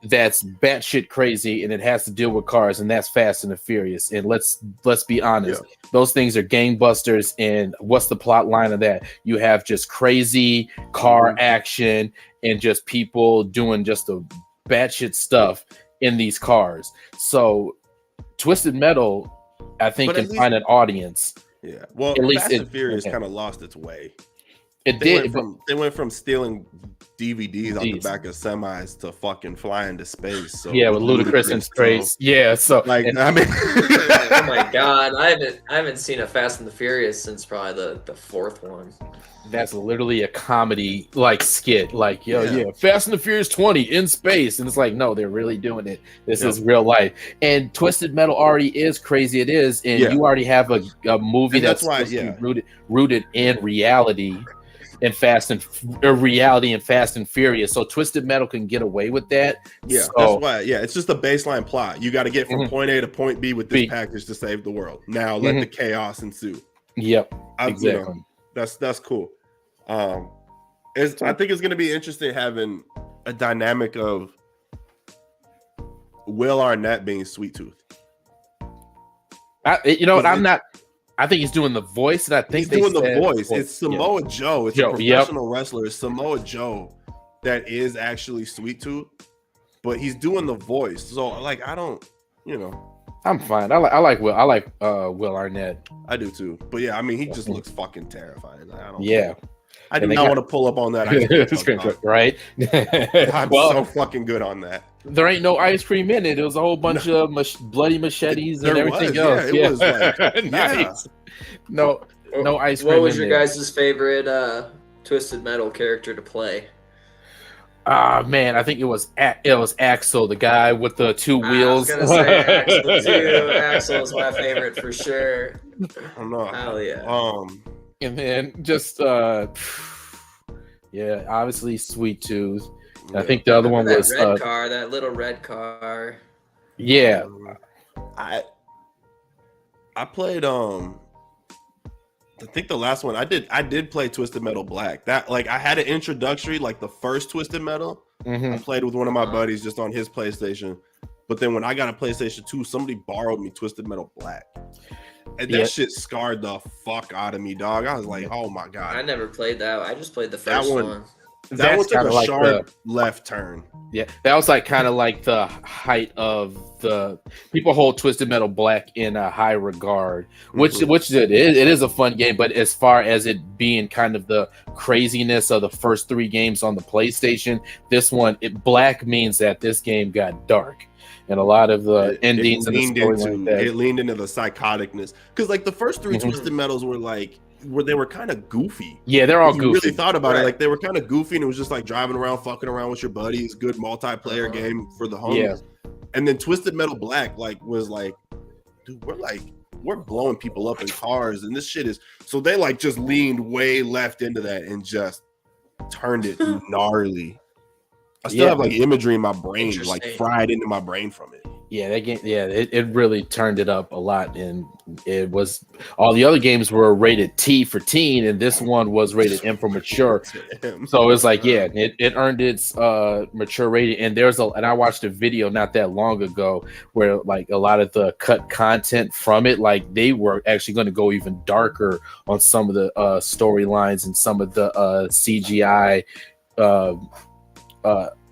that's batshit crazy, and it has to deal with cars, and that's Fast and the Furious. And let's be honest, those things are gangbusters. And what's the plot line of that? You have just crazy car action and just people doing just the batshit stuff in these cars. So Twisted Metal, I think, can find an audience. Yeah, well, at least Fast and Furious kind of lost its way. They went from stealing DVDs on the back of semis to fucking flying to space. So yeah, with Ludacris in space. Yeah, so like I mean, oh my god, I haven't seen a Fast and the Furious since probably the fourth one. That's literally a comedy like skit, like Fast and the Furious 20 in space, and it's like, no, they're really doing it. This is real life. And Twisted Metal already is crazy. It is, and you already have a movie that's rooted in reality. And reality and Fast and Furious, so Twisted Metal can get away with that. Yeah, so, that's why. Yeah, it's just a baseline plot. You got to get from point A to point B with this package to save the world. Now let the chaos ensue. Yep, exactly. That's cool. I think it's going to be interesting having a dynamic of Will Arnett being Sweet Tooth. I'm not. I think he's doing the voice, and I think he's doing the voice. It's Samoa Joe. It's a professional wrestler. It's Samoa Joe that is actually Sweet Tooth, but he's doing the voice. So like, I don't, I'm fine. I like Will. I like Will Arnett. I do too. But yeah, I mean, he just looks fucking terrifying. I do and not want to pull up on that. Right? I'm so fucking good on that. There ain't no ice cream in it. It was a whole bunch of bloody machetes and everything else. Yeah, it was like, nice. No ice cream. What was your guys' favorite Twisted Metal character to play? Man, I think it was Axel, the guy with the two wheels. I was gonna say Axel too. Axel is my favorite for sure. I know. Hell yeah. And then just obviously Sweet Tooth. I think the other one was that little red car. Yeah. I played I think the last one I did play Twisted Metal Black. That like I had an introductory, like the first Twisted Metal. Mm-hmm. I played with one of my buddies just on his PlayStation. But then when I got a PlayStation 2, somebody borrowed me Twisted Metal Black. And that shit scarred the fuck out of me, dog. I was like, oh my God. I never played that. I just played the first one. That was took a sharp left turn. Yeah, that was like kind of like the height of the people hold Twisted Metal Black in a high regard, which it is a fun game. But as far as it being kind of the craziness of the first 3 games on the PlayStation, this one Black means that this game got dark. And a lot of the endings and the story it leaned into the psychoticness because like the first 3 Twisted Metals were like they were kind of goofy. Yeah, they're all goofy. Really thought about it, like they were kind of goofy, and it was just like driving around, fucking around with your buddies. Good multiplayer game for the homies. Yeah. And then Twisted Metal Black was like, dude, we're blowing people up in cars, and this shit is so they like just leaned way left into that and just turned it gnarly. I still have like imagery in my brain, like fried into my brain from it. Yeah, that game. Yeah, it really turned it up a lot, and it was all the other games were rated T for teen, and this one was rated M for mature. So it's like, it earned its mature rating. And and I watched a video not that long ago where like a lot of the cut content from it, like they were actually going to go even darker on some of the storylines and some of the CGI.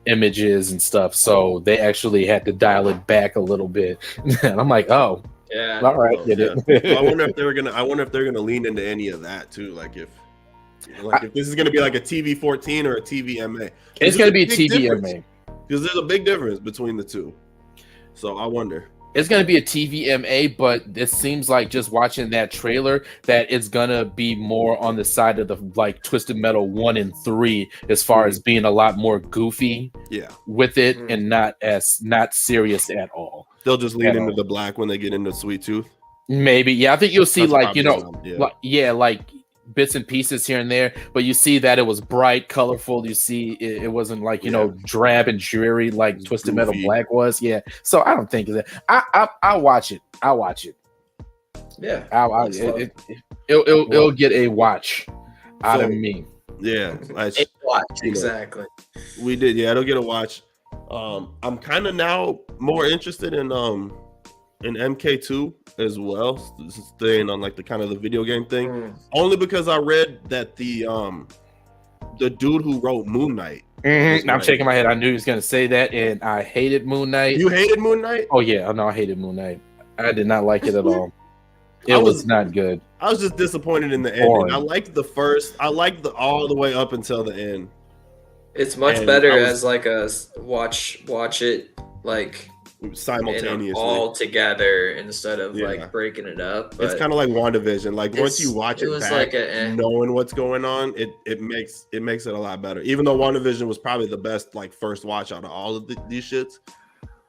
Images and stuff, so they actually had to dial it back a little bit. And I'm like, oh, yeah, all right, get it. Well, I wonder if they're gonna lean into any of that too. Like if this is gonna be like a TV 14 or a TV MA. It's gonna be a TV MA because there's a big difference between the two. So I wonder. It's going to be a TVMA, but it seems like just watching that trailer that it's going to be more on the side of the like Twisted Metal 1 and 3 as far as being a lot more goofy with it and not serious at all. They'll just lean into the Black when they get into Sweet Tooth. Maybe. Yeah, I think you'll see like bits and pieces here and there, but you see that it was bright, colorful. You see it wasn't like drab and dreary like Twisted Metal Black was. Yeah, so I don't think that I'll watch it. Yeah, it'll get a watch out of me. Yeah, a watch exactly. We did. Yeah, it'll get a watch. I'm kind of now more interested in MK2 as well, staying on like the kind of the video game thing, only because I read that the dude who wrote Moon Knight. I'm shaking my head. I knew he was gonna say that, and I hated Moon Knight. You hated Moon Knight? Oh yeah, no, I hated Moon Knight. I did not like it at all. It was not good. I was just disappointed in the ending. I liked the first. I liked all the way up until the end. It's much better as like a watch it like simultaneously all together instead of like breaking it up. But it's kind of like WandaVision. Like once you watch it back, like knowing what's going on, it makes it a lot better. Even though WandaVision was probably the best like first watch out of all of these shits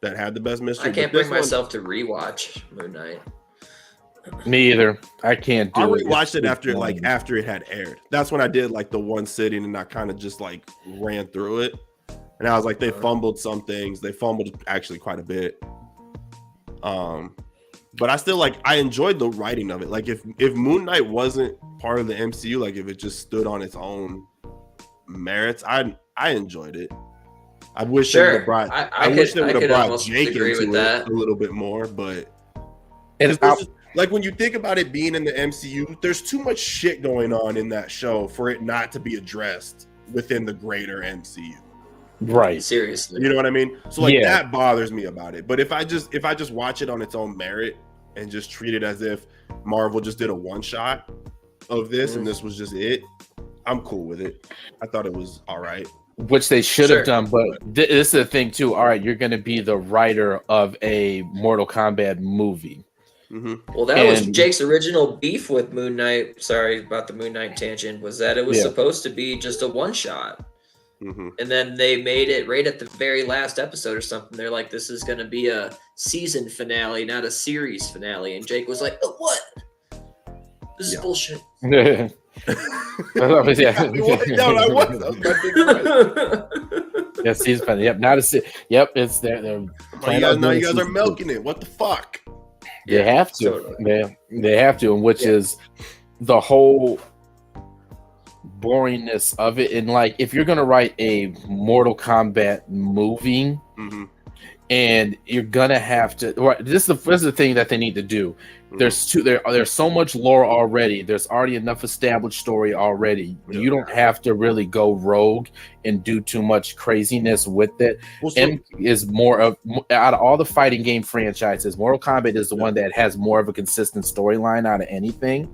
that had the best mystery. I can't bring myself to rewatch Moon Knight. Me either. I can't do it. I rewatched it after it had aired. That's when I did like the one sitting and I kind of just like ran through it. And I was like, they fumbled some things. They fumbled actually quite a bit. But I still I enjoyed the writing of it. Like if Moon Knight wasn't part of the MCU, like if it just stood on its own merits, I enjoyed it. I wish they would have brought. I wish they would have brought Jake into it a little bit more, but like when you think about it being in the MCU, there's too much shit going on in that show for it not to be addressed within the greater MCU. Right. Seriously. You know what I mean? So like that bothers me about it. But if I just watch it on its own merit and just treat it as if Marvel just did a one shot of this and this was just it, I'm cool with it. I thought it was all right. Which they should have done, but this is the thing too. All right, you're going to be the writer of a Mortal Kombat movie. Mm-hmm. Well, that was Jake's original beef with Moon Knight. Sorry about the Moon Knight tangent. Was that it was supposed to be just a one shot, and then they made it right at the very last episode or something. They're like, "This is going to be a season finale, not a series finale." And Jake was like, "Oh, what? This is bullshit." Yeah. Yes, he's funny. Yep, not a. Yep, it's there. You guys are milking it. What the fuck? They have to. Totally. They have to, and which is the whole boringness of it. And like, if you're gonna write a Mortal Kombat movie, and you're gonna have to. This is the thing that they need to do. There's so much lore already. There's already enough established story already. You don't have to really go rogue and do too much craziness with it. M is more of out of all the fighting game franchises, Mortal Kombat is the one that has more of a consistent storyline out of anything.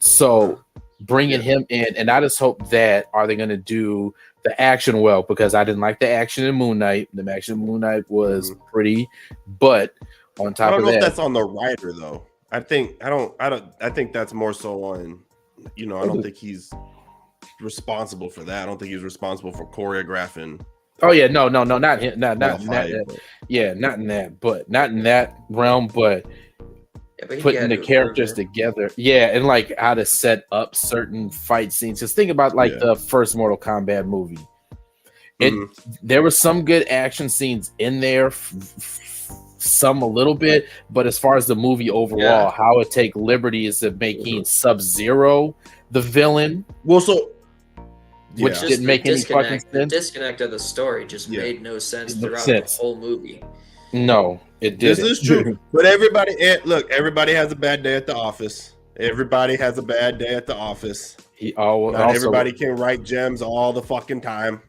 So bringing him in, and I just hope that are they going to do the action well, because I didn't like the action in Moon Knight. The action in Moon Knight was pretty, but on top of that, I don't know if that's on the writer though. I think that's more so on, I don't think he's responsible for that. I don't think he's responsible for choreographing. Oh yeah, no, not him, not in that. Yeah, not in that, but not in that realm, but putting the characters together. Yeah, and like how to set up certain fight scenes. Just think about like the first Mortal Kombat movie. There were some good action scenes in there. Some a little bit, but as far as the movie overall, how it take liberties of making Sub-Zero the villain, which didn't make any fucking sense. The disconnect of the story just made no sense throughout the whole movie. No, it didn't. This is true, but everybody has a bad day at the office. Everybody has a bad day at the office. Not everybody can write gems all the fucking time.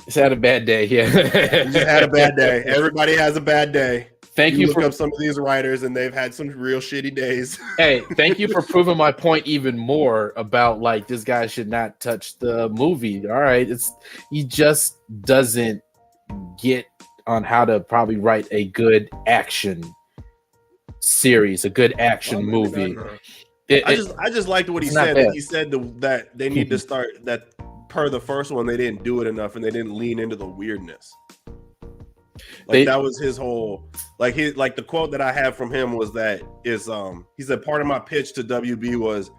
He's had a bad day, He had a bad day. Everybody has a bad day. Thank you look up some of these writers, and they've had some real shitty days. Hey, thank you for proving my point even more about like this guy should not touch the movie. All right, he just doesn't get on how to probably write a good action series, a good action movie. I just liked what he said. He said that they need to start that. Per the first one, they didn't do it enough, and they didn't lean into the weirdness. That was his whole the quote that I have from him was he said part of my pitch to WB was,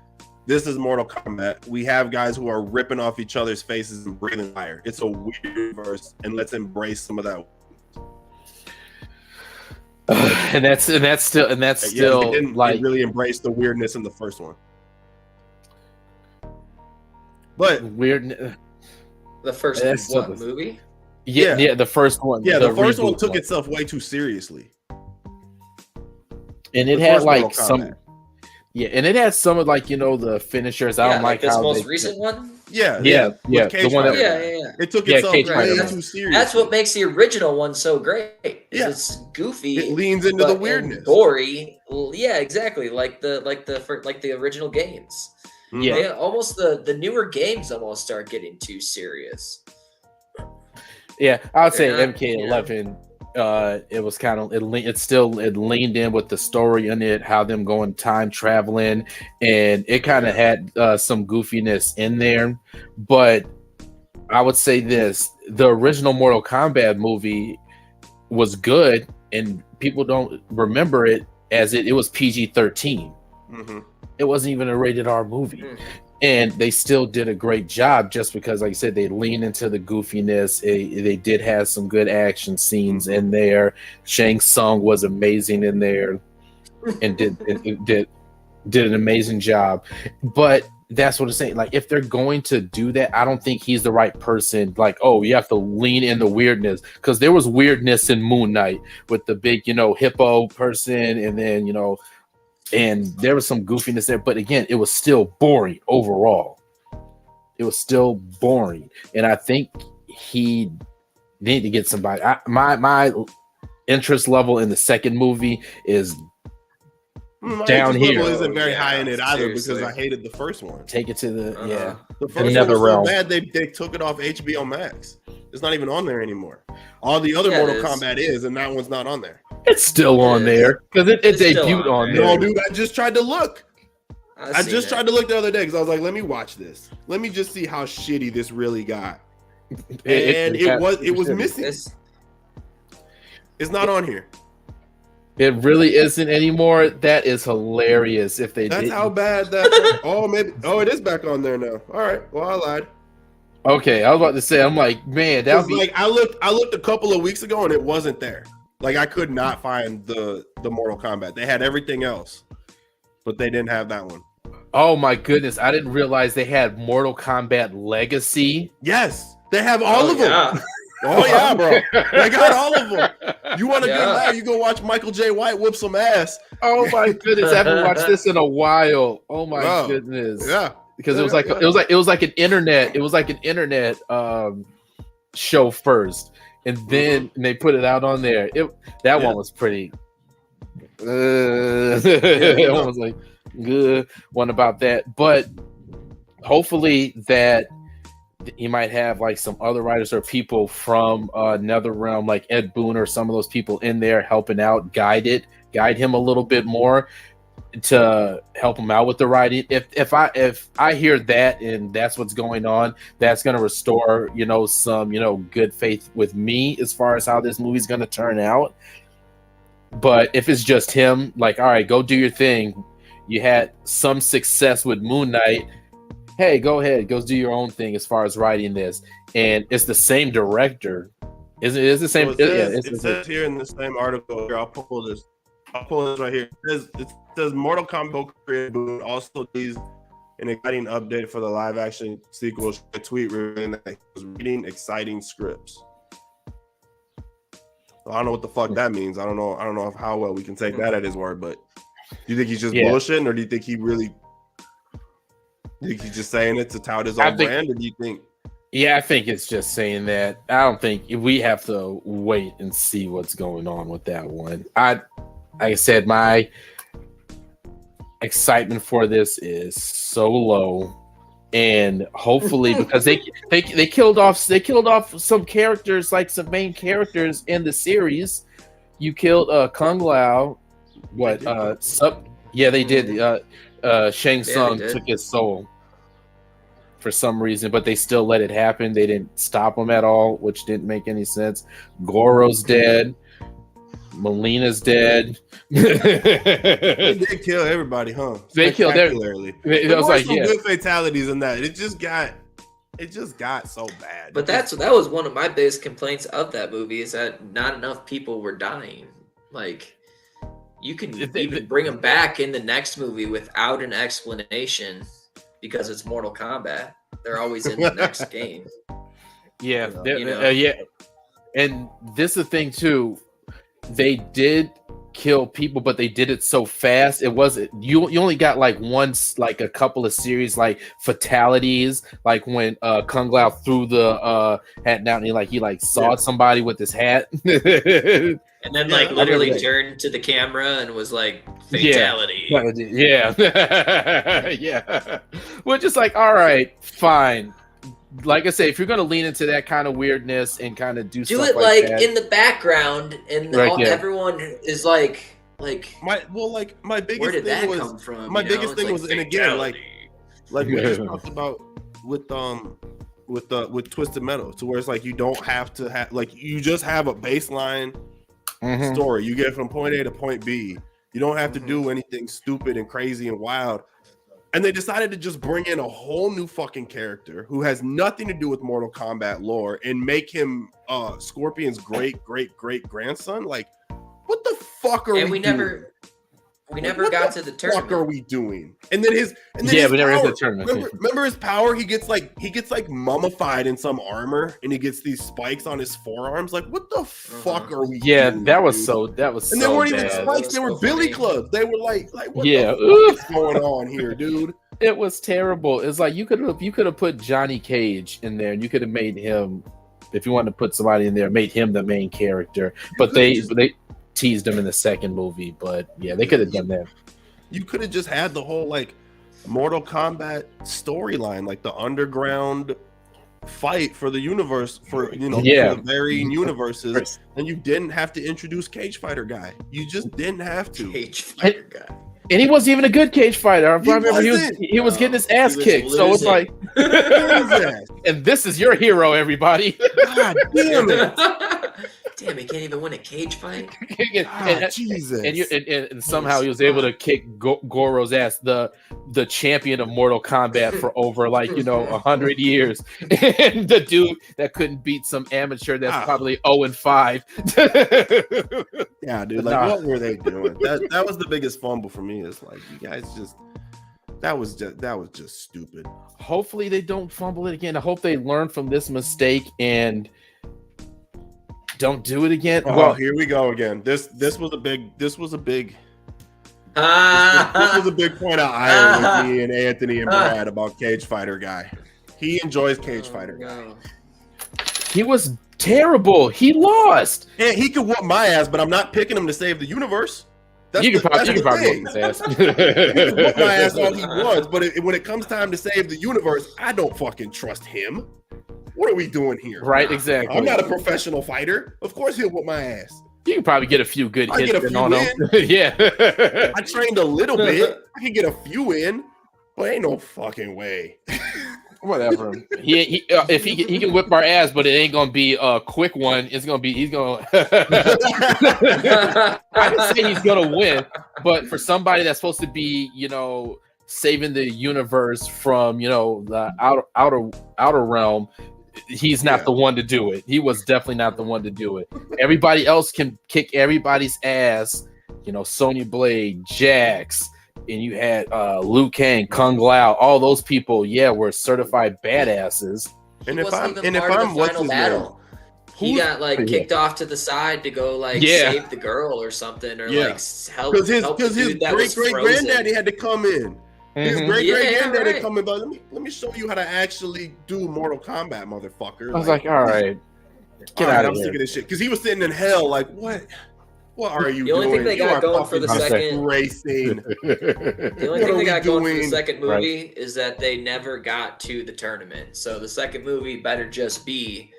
this is Mortal Kombat. We have guys who are ripping off each other's faces and breathing fire. It's a weird verse, and let's embrace some of that. And that's still they didn't really embrace the weirdness in the first one. But weird. The first movie? Yeah, the first one. Yeah, the first one took itself way too seriously. And it had like some. Yeah, and it had some of like the finishers. I don't like this how most recent one. Yeah. The one that it took itself way too serious. That's what makes the original one so great. It's goofy. It leans into the weirdness. Gory. Yeah, exactly. Like the original games. Yeah, almost the newer games almost start getting too serious. Yeah, I would say MK11. It was kind of it leaned in with the story in it, how them going time traveling, and it kind of had some goofiness in there. But I would say this: the original Mortal Kombat movie was good, and people don't remember it as it was PG-13. It wasn't even a rated R movie. And they still did a great job just because, like I said, they leaned into the goofiness. They did have some good action scenes in there. Shang Tsung was amazing in there and did an amazing job. But that's what I'm saying. Like, if they're going to do that, I don't think he's the right person. Like, oh, you have to lean in the weirdness, because there was weirdness in Moon Knight with the big, hippo person, and then and there was some goofiness there. But again, it was still boring overall. It was still boring, and I think he need to get somebody. My interest level in the second movie is down here. Isn't very high in it either, seriously. because I hated the first one. Take it to the The first Another one was realm. so bad they took it off HBO Max. It's not even on there anymore. All the other Yeah, Mortal it is. Kombat is, and that one's not on there. It's still on there because it It's still debuted on on there. No, dude, I just tried to look. I seen just it. tried to look the other day because I was like, let me watch this. Let me just see how shitty this really got. And it was missing. It's not on here. It really isn't anymore. That is hilarious. If they That's did, how bad that. It is back on there now. All right. Well, I lied. okay, I was about to say, I'm like, man, that would be Like I looked a couple of weeks ago and it wasn't there. Like I could not find the Mortal Kombat. They had everything else, but they didn't have that one. oh my goodness, I didn't realize they had Mortal Kombat Legacy. Yes, they have all of them. Yeah. Oh yeah, bro. They got all of them. You want a Yeah. good laugh? You go watch Michael J. White whoop some ass. Oh my goodness, I haven't watched this in a while. Oh my Wow. goodness. Yeah, Because it was like an internet show first, and then they put it out on there. That one was pretty. That one was like good one about that, but hopefully that he might have like some other writers or people from NetherRealm, like Ed Boon or some of those people in there helping out, guide him a little bit more to help him out with the writing. If I hear that and that's what's going on, that's going to restore some good faith with me as far as how this movie's going to turn out. But if it's just him, like, all right, go do your thing. You had some success with Moon Knight. Hey, go ahead, go do your own thing as far as writing this. And it's the same director. Is it the same? So it says here in the same article. Here, I'll pull this right here. It says Mortal Kombat creator Boon also needs an exciting update for the live action sequel. A tweet revealing that he was reading exciting scripts. So I don't know what the fuck that means. I don't know how well we can take that at his word. But do you think he's just bullshitting, or do you think he really? Do you think he's just saying it to tout his own brand, or do you think? Yeah, I think it's just saying that. I don't think we have to wait and see what's going on with that one. Like I said, my excitement for this is so low, and hopefully because they killed off some characters, like some main characters in the series. You killed Kung Lao. What? They did. Shang Tsung took his soul for some reason, but they still let it happen. They didn't stop him at all, which didn't make any sense. Goro's dead. Melina's dead. They did kill everybody, huh? They killed everybody. It was like good fatalities in that. It just got so bad. But that was one of my biggest complaints of that movie, is that not enough people were dying. Like, you can even bring them back in the next movie without an explanation, because it's Mortal Kombat. They're always in the next game. Yeah, You know? And this is the thing too. They did kill people, but they did it so fast. It wasn't you only got like a couple of series like fatalities, like when Kung Lao threw the hat down and he sawed somebody with his hat. And then literally turned to the camera and was like, fatality. Yeah. Yeah. We're just like, all right, fine. Like I say, if you're gonna lean into that kind of weirdness and kind of do it stuff like that, in the background, and everyone is like my biggest where did thing that was come from? my biggest thing was, and again, like we just talked about with Twisted Metal, to where it's like you don't have to have, like, you just have a baseline story. You get from point A to point B. You don't have to do anything stupid and crazy and wild. And they decided to just bring in a whole new fucking character who has nothing to do with Mortal Kombat lore and make him Scorpion's great grandson. Like, what the fuck are we doing? We never what got the to the fuck tournament. are we doing? And then his we never got to the tournament. Remember his power? He gets like mummified in some armor, and he gets these spikes on his forearms. Like, what the fuck are we? Yeah, doing, that was dude? so. That was. And so they weren't bad. even spikes; they were So billy funny. clubs. They were like what Yeah. the fuck is going on here, dude? It was terrible. It's like you could have put Johnny Cage in there, and you could have made him, if you wanted to put somebody in there, made him the main character. But they teased him in the second movie. But yeah, they could have done that. You could have just had the whole like Mortal Kombat storyline, like the underground fight for the universe, for for the varying universes, and you didn't have to introduce Cage Fighter guy. You just didn't have to. Cage fighter guy. And he wasn't even a good cage fighter. I remember he was getting his ass kicked. So it's like, and this is your hero, everybody. God damn it. Damn, he can't even win a cage fight. Jesus. And somehow he was able to kick Goro's ass, the champion of Mortal Kombat for over 100 years, and the dude that couldn't beat some amateur that's probably 0-5. Yeah, dude. Like, what were they doing? That was the biggest fumble for me. It's like, you guys that was just stupid. Hopefully they don't fumble it again. I hope they learn from this mistake and don't do it again. Oh, well, here we go again. This was a big this was a big point of irony with me and Anthony and Brad about Cage Fighter guy. He enjoys Cage Fighter guy. He was terrible. He lost. Yeah, he could whoop my ass, but I'm not picking him to save the universe. You can probably whoop his ass. He could whoop my ass all he wants, but when it comes time to save the universe, I don't fucking trust him. What are we doing here? Right, exactly. I'm not a professional fighter. Of course he'll whoop my ass. You can probably get a few good hits on him. Yeah. I trained a little bit. I can get a few in, but ain't no fucking way. Whatever. If he can whip our ass, but it ain't gonna be a quick one. It's gonna be I didn't say he's gonna win, but for somebody that's supposed to be, saving the universe from the outer realm, he's not the one to do it. He was definitely not the one to do it. Everybody else can kick everybody's ass. Sonya Blade, Jax, and you had Liu Kang, Kung Lao. All those people, were certified badasses. And if I'm what's his battle, he got kicked off to the side to go save the girl or something, or help because his great granddaddy had to come in. His great granddaddy come in, but let me show you how to actually do Mortal Kombat, motherfucker. I was like, all right, get out of here. I'm sick of this shit because he was sitting in hell. Like, what are you doing? The only thing they got going for the second racing. The only thing they got going for the second movie is that they never got to the tournament. So the second movie better just be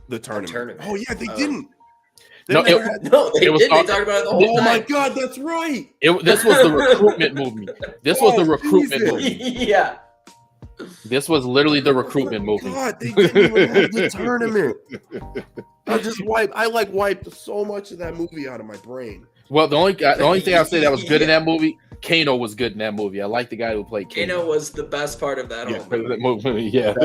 the tournament. Oh yeah, they didn't. They didn't. They talked about it the whole time. Oh my god, that's right. This was the recruitment movie. This was the recruitment movie. Yeah. This was literally the recruitment movie. God, they didn't even have the tournament. I wiped so much of that movie out of my brain. Well, the only thing I'll say that was good in that movie, Kano was good in that movie. I like the guy who played Kano. Kano was the best part of that whole movie. Yeah.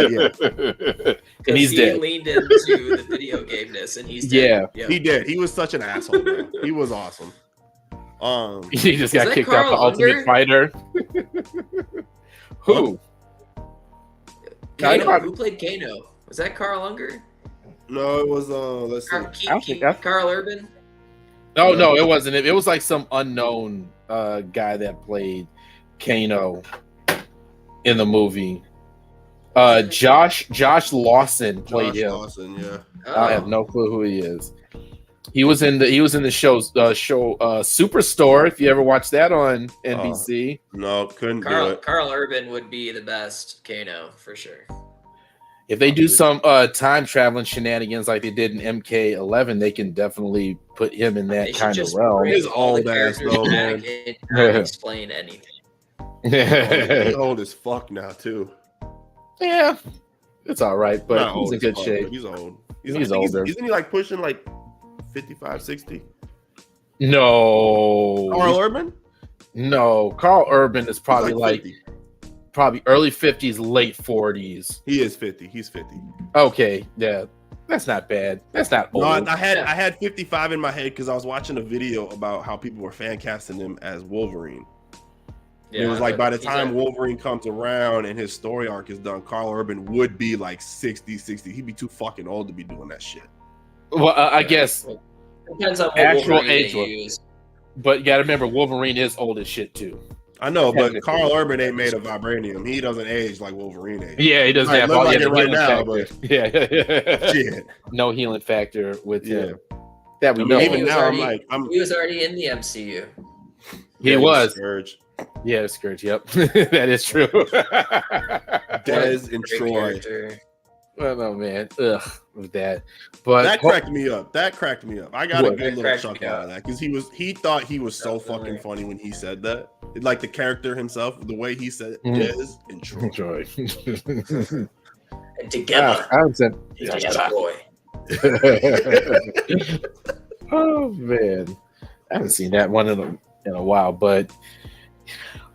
And he's dead. He leaned into the video game-ness, and he's dead. Yeah, he did. He was such an asshole, man. He was awesome. He just got kicked out the Ultimate Fighter. Who? Kano. Who played Kano? Was that Carl Unger? No, it was let's see. Carl Urban. No, it wasn't. It was like some unknown guy that played Kano in the movie. Josh Lawson played him. Lawson, yeah. I have no clue who he is. He was in the show Superstore. If you ever watched that on NBC. No, couldn't do it. Carl Urban would be the best Kano for sure. If they do some time traveling shenanigans like they did in MK11, they can definitely put him in that kind of realm. His old ass though, man. Not explain anything. He's old as fuck now too. Yeah, it's all right, but he's in good shape. He's old. He's older. Isn't he pushing 55, 60? No. Carl Urban? No, Carl Urban is probably probably early 50s, late 40s. He is 50. He's 50. Okay, yeah. That's not bad. That's not No, old. I had 55 in my head because I was watching a video about how people were fan casting him as Wolverine. Yeah, it was like by the time Wolverine comes around and his story arc is done, Carl Urban would be like 60. He'd be too fucking old to be doing that shit. Well, I guess depends on what actual Wolverine age. they use. But you got to remember, Wolverine is old as shit too. I know, but Carl Urban ain't made of vibranium. He doesn't age like Wolverine ages. Yeah, he doesn't have all like the it right healing now, factor. but Shit. No healing factor with him. That we I mean, know. even now, he was already in the MCU. He was. Scourge. Yeah, Scourge. Yep, that is true. Dez and Troy. Well, no, man. Ugh, with that. But that cracked me up. I got a good little chuckle out of that because he thought he was so fucking funny when he said that. Like the character himself, the way he said it, Dez and Troy. And together, destroy. Oh man, I haven't seen that one in a while, but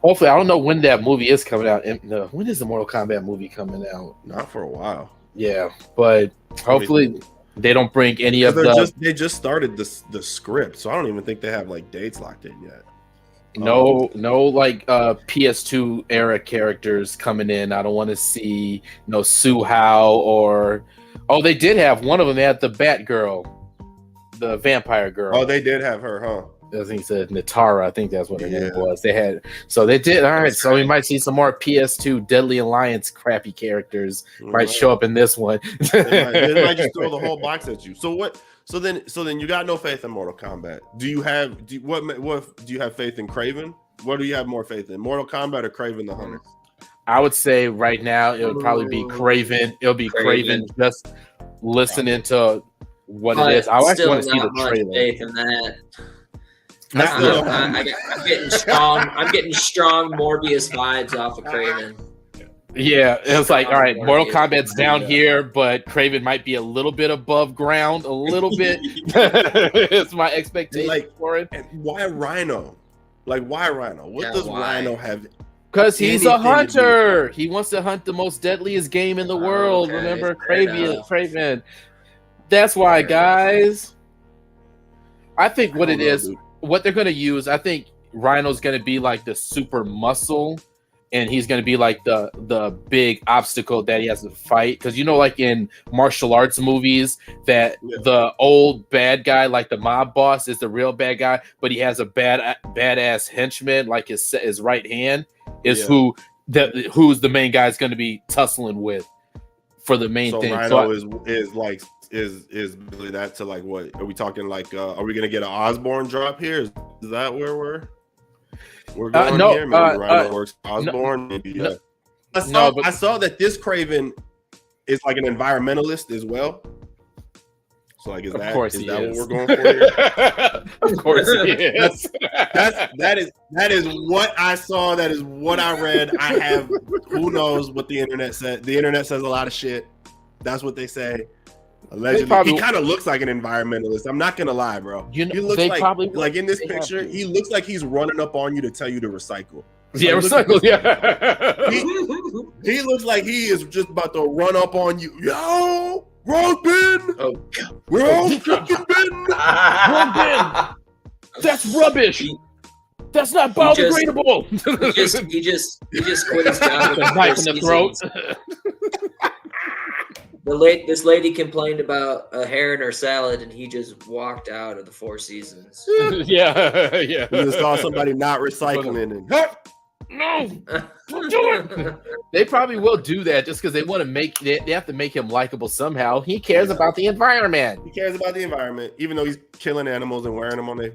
hopefully, I don't know when that movie is coming out. When is the Mortal Kombat movie coming out? Not for a while. Yeah, but hopefully they don't bring any of they just started the script, so I don't even think they have like dates locked in yet. No, like PS2 era characters coming in. I don't want to see Sue Hao or they did have one of them. They had the Batgirl, the vampire girl. Oh, they did have her, huh? I think it said Natara. I think that's what her name was. They did. All right, so we might see some more PS2 Deadly Alliance crappy characters might show up in this one. They might just throw the whole box at you. So what? So then you got no faith in Mortal Kombat. Do you have faith in Kraven? What do you have more faith in, Mortal Kombat or Kraven the Hunter? I would say right now it would probably be Kraven. It'll be Kraven just listening to what it is. I actually want to see the trailer. Faith in that. I'm getting strong Morbius vibes off of Kraven. Yeah, it was like, all right, Mortal Kombat's down here, but Kraven might be a little bit above ground, a little bit. It's my expectation for it. And why Rhino? Why Rhino? What does Rhino have? Because he's a hunter. He wants to hunt the most deadliest game in the world. Okay, remember, Kraven. That's why, guys. I think what they're going to use, I think Rhino's going to be like the super muscle. And he's going to be like the big obstacle that he has to fight. Because, like in martial arts movies, that the old bad guy, like the mob boss, is the real bad guy. But he has a badass henchman, like his right hand, is who's the main guy is going to be tussling with for the main thing. Rhino is really that to like what? Are we talking like, are we going to get an Osborn drop here? Is that where we're going here? Maybe Rhino works Osborn. I saw that this Kraven is like an environmentalist as well. So like, is that what we're going for here? Of course he is. That is what I saw. That is what I read. I have, who knows what the internet said. The internet says a lot of shit. That's what they say. Allegedly, he kind of looks like an environmentalist. I'm not gonna lie, bro. He looks like in this picture, he looks like he's running up on you to tell you to recycle. Yeah, recycle. Yeah. He looks like he is just about to run up on you. Yo, wrong bin. Oh God. We're all fucking bin. Wrong bin. That's rubbish. That's not biodegradable. He just quit his job with a knife in the throat. This lady complained about a hair in her salad, and he just walked out of the Four Seasons. Yeah. You just saw somebody not recycling, and no, don't do it. They probably will do that just because they want to they have to make him likable somehow. He cares about the environment. He cares about the environment, even though he's killing animals and wearing them on their.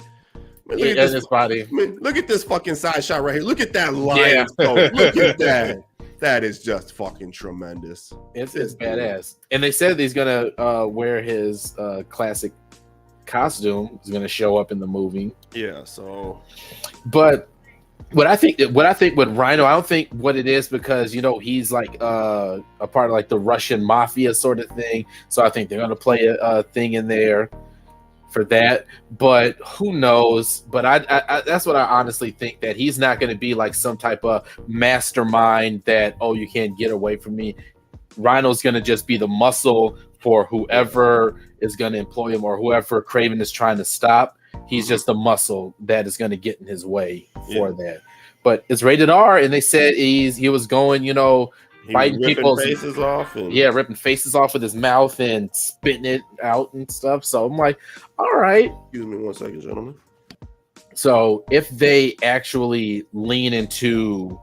His body. Look at this fucking side shot right here. Look at that lion coat. Look at that. That is just fucking tremendous. It's badass. And they said he's gonna wear his classic costume. He's gonna show up in the movie. Yeah. So, but what I think with Rhino, I don't think what it is because he's like a part of like the Russian mafia sort of thing. So I think they're gonna play a thing in there for that, but who knows? But I that's what I honestly think, that he's not going to be like some type of mastermind that you can't get away from me. Rhino's going to just be the muscle for whoever is going to employ him or whoever Craven is trying to stop. He's just a muscle that is going to get in his way for that. But it's rated R, and they said he was going, fighting people's faces off. And... yeah, ripping faces off with his mouth and spitting it out and stuff. So I'm like, all right. Excuse me 1 second, gentlemen. So if they actually lean into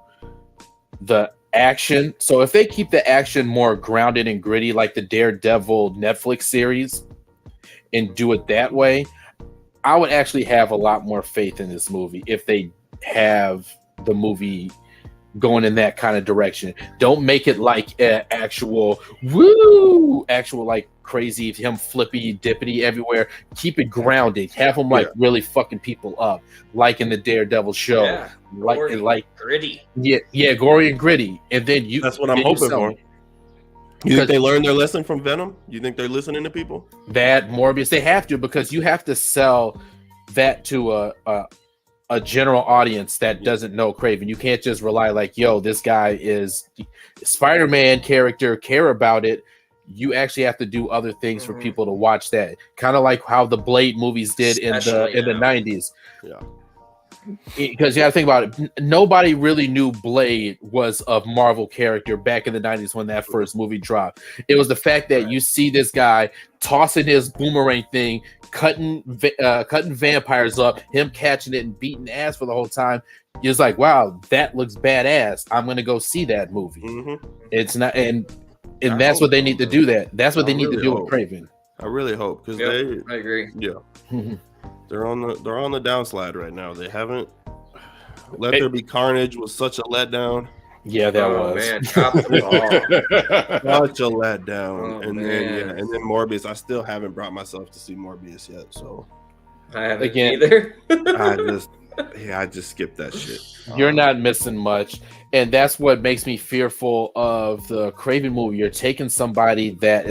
the action, so if they keep the action more grounded and gritty, like the Daredevil Netflix series, and do it that way, I would actually have a lot more faith in this movie if they have the movie going in that kind of direction. Don't make it like actual like crazy him flippy dippity everywhere. Keep it grounded. Have him like really fucking people up, like in the Daredevil show. Yeah, like gritty. Yeah, gory and gritty. And then that's what I'm hoping for. You think they learned their lesson from Venom? You think they're listening to people? That Morbius, they have to, because you have to sell that to a general audience that doesn't know Craven. You can't just rely like, yo, this guy is Spider-Man character, care about it. You actually have to do other things for people to watch that. Kind of like how the Blade movies did in the 90s. Yeah. Because you got to think about it. Nobody really knew Blade was a Marvel character back in the 90s when that first movie dropped. It was the fact that you see this guy tossing his boomerang thing, cutting vampires up, him catching it and beating ass for the whole time. You're just like, wow, that looks badass. I'm going to go see that movie. It's not, and that's what they need to do. That's what they need to do with Craven. I really hope, because I agree. Yeah. They're on the downslide right now. They haven't Let There Be Carnage was such a letdown. Yeah, that was. Man, drop the ball. Such a letdown. And then Morbius. I still haven't brought myself to see Morbius yet. So I haven't either. I just skipped that shit. You're not missing much. And that's what makes me fearful of the Craven movie. You're taking somebody that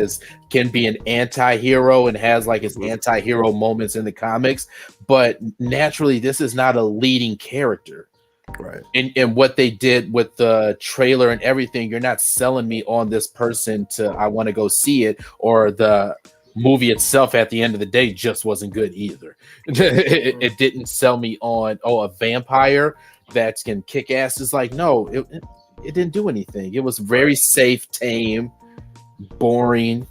can be an anti-hero and has like his anti-hero moments in the comics, but naturally this is not a leading character. Right. And what they did with the trailer and everything, you're not selling me on this person I want to go see it, or the movie itself at the end of the day just wasn't good either. It didn't sell me on, a vampire that can kick ass. Is like, no, it didn't do anything. It was very safe, tame, boring.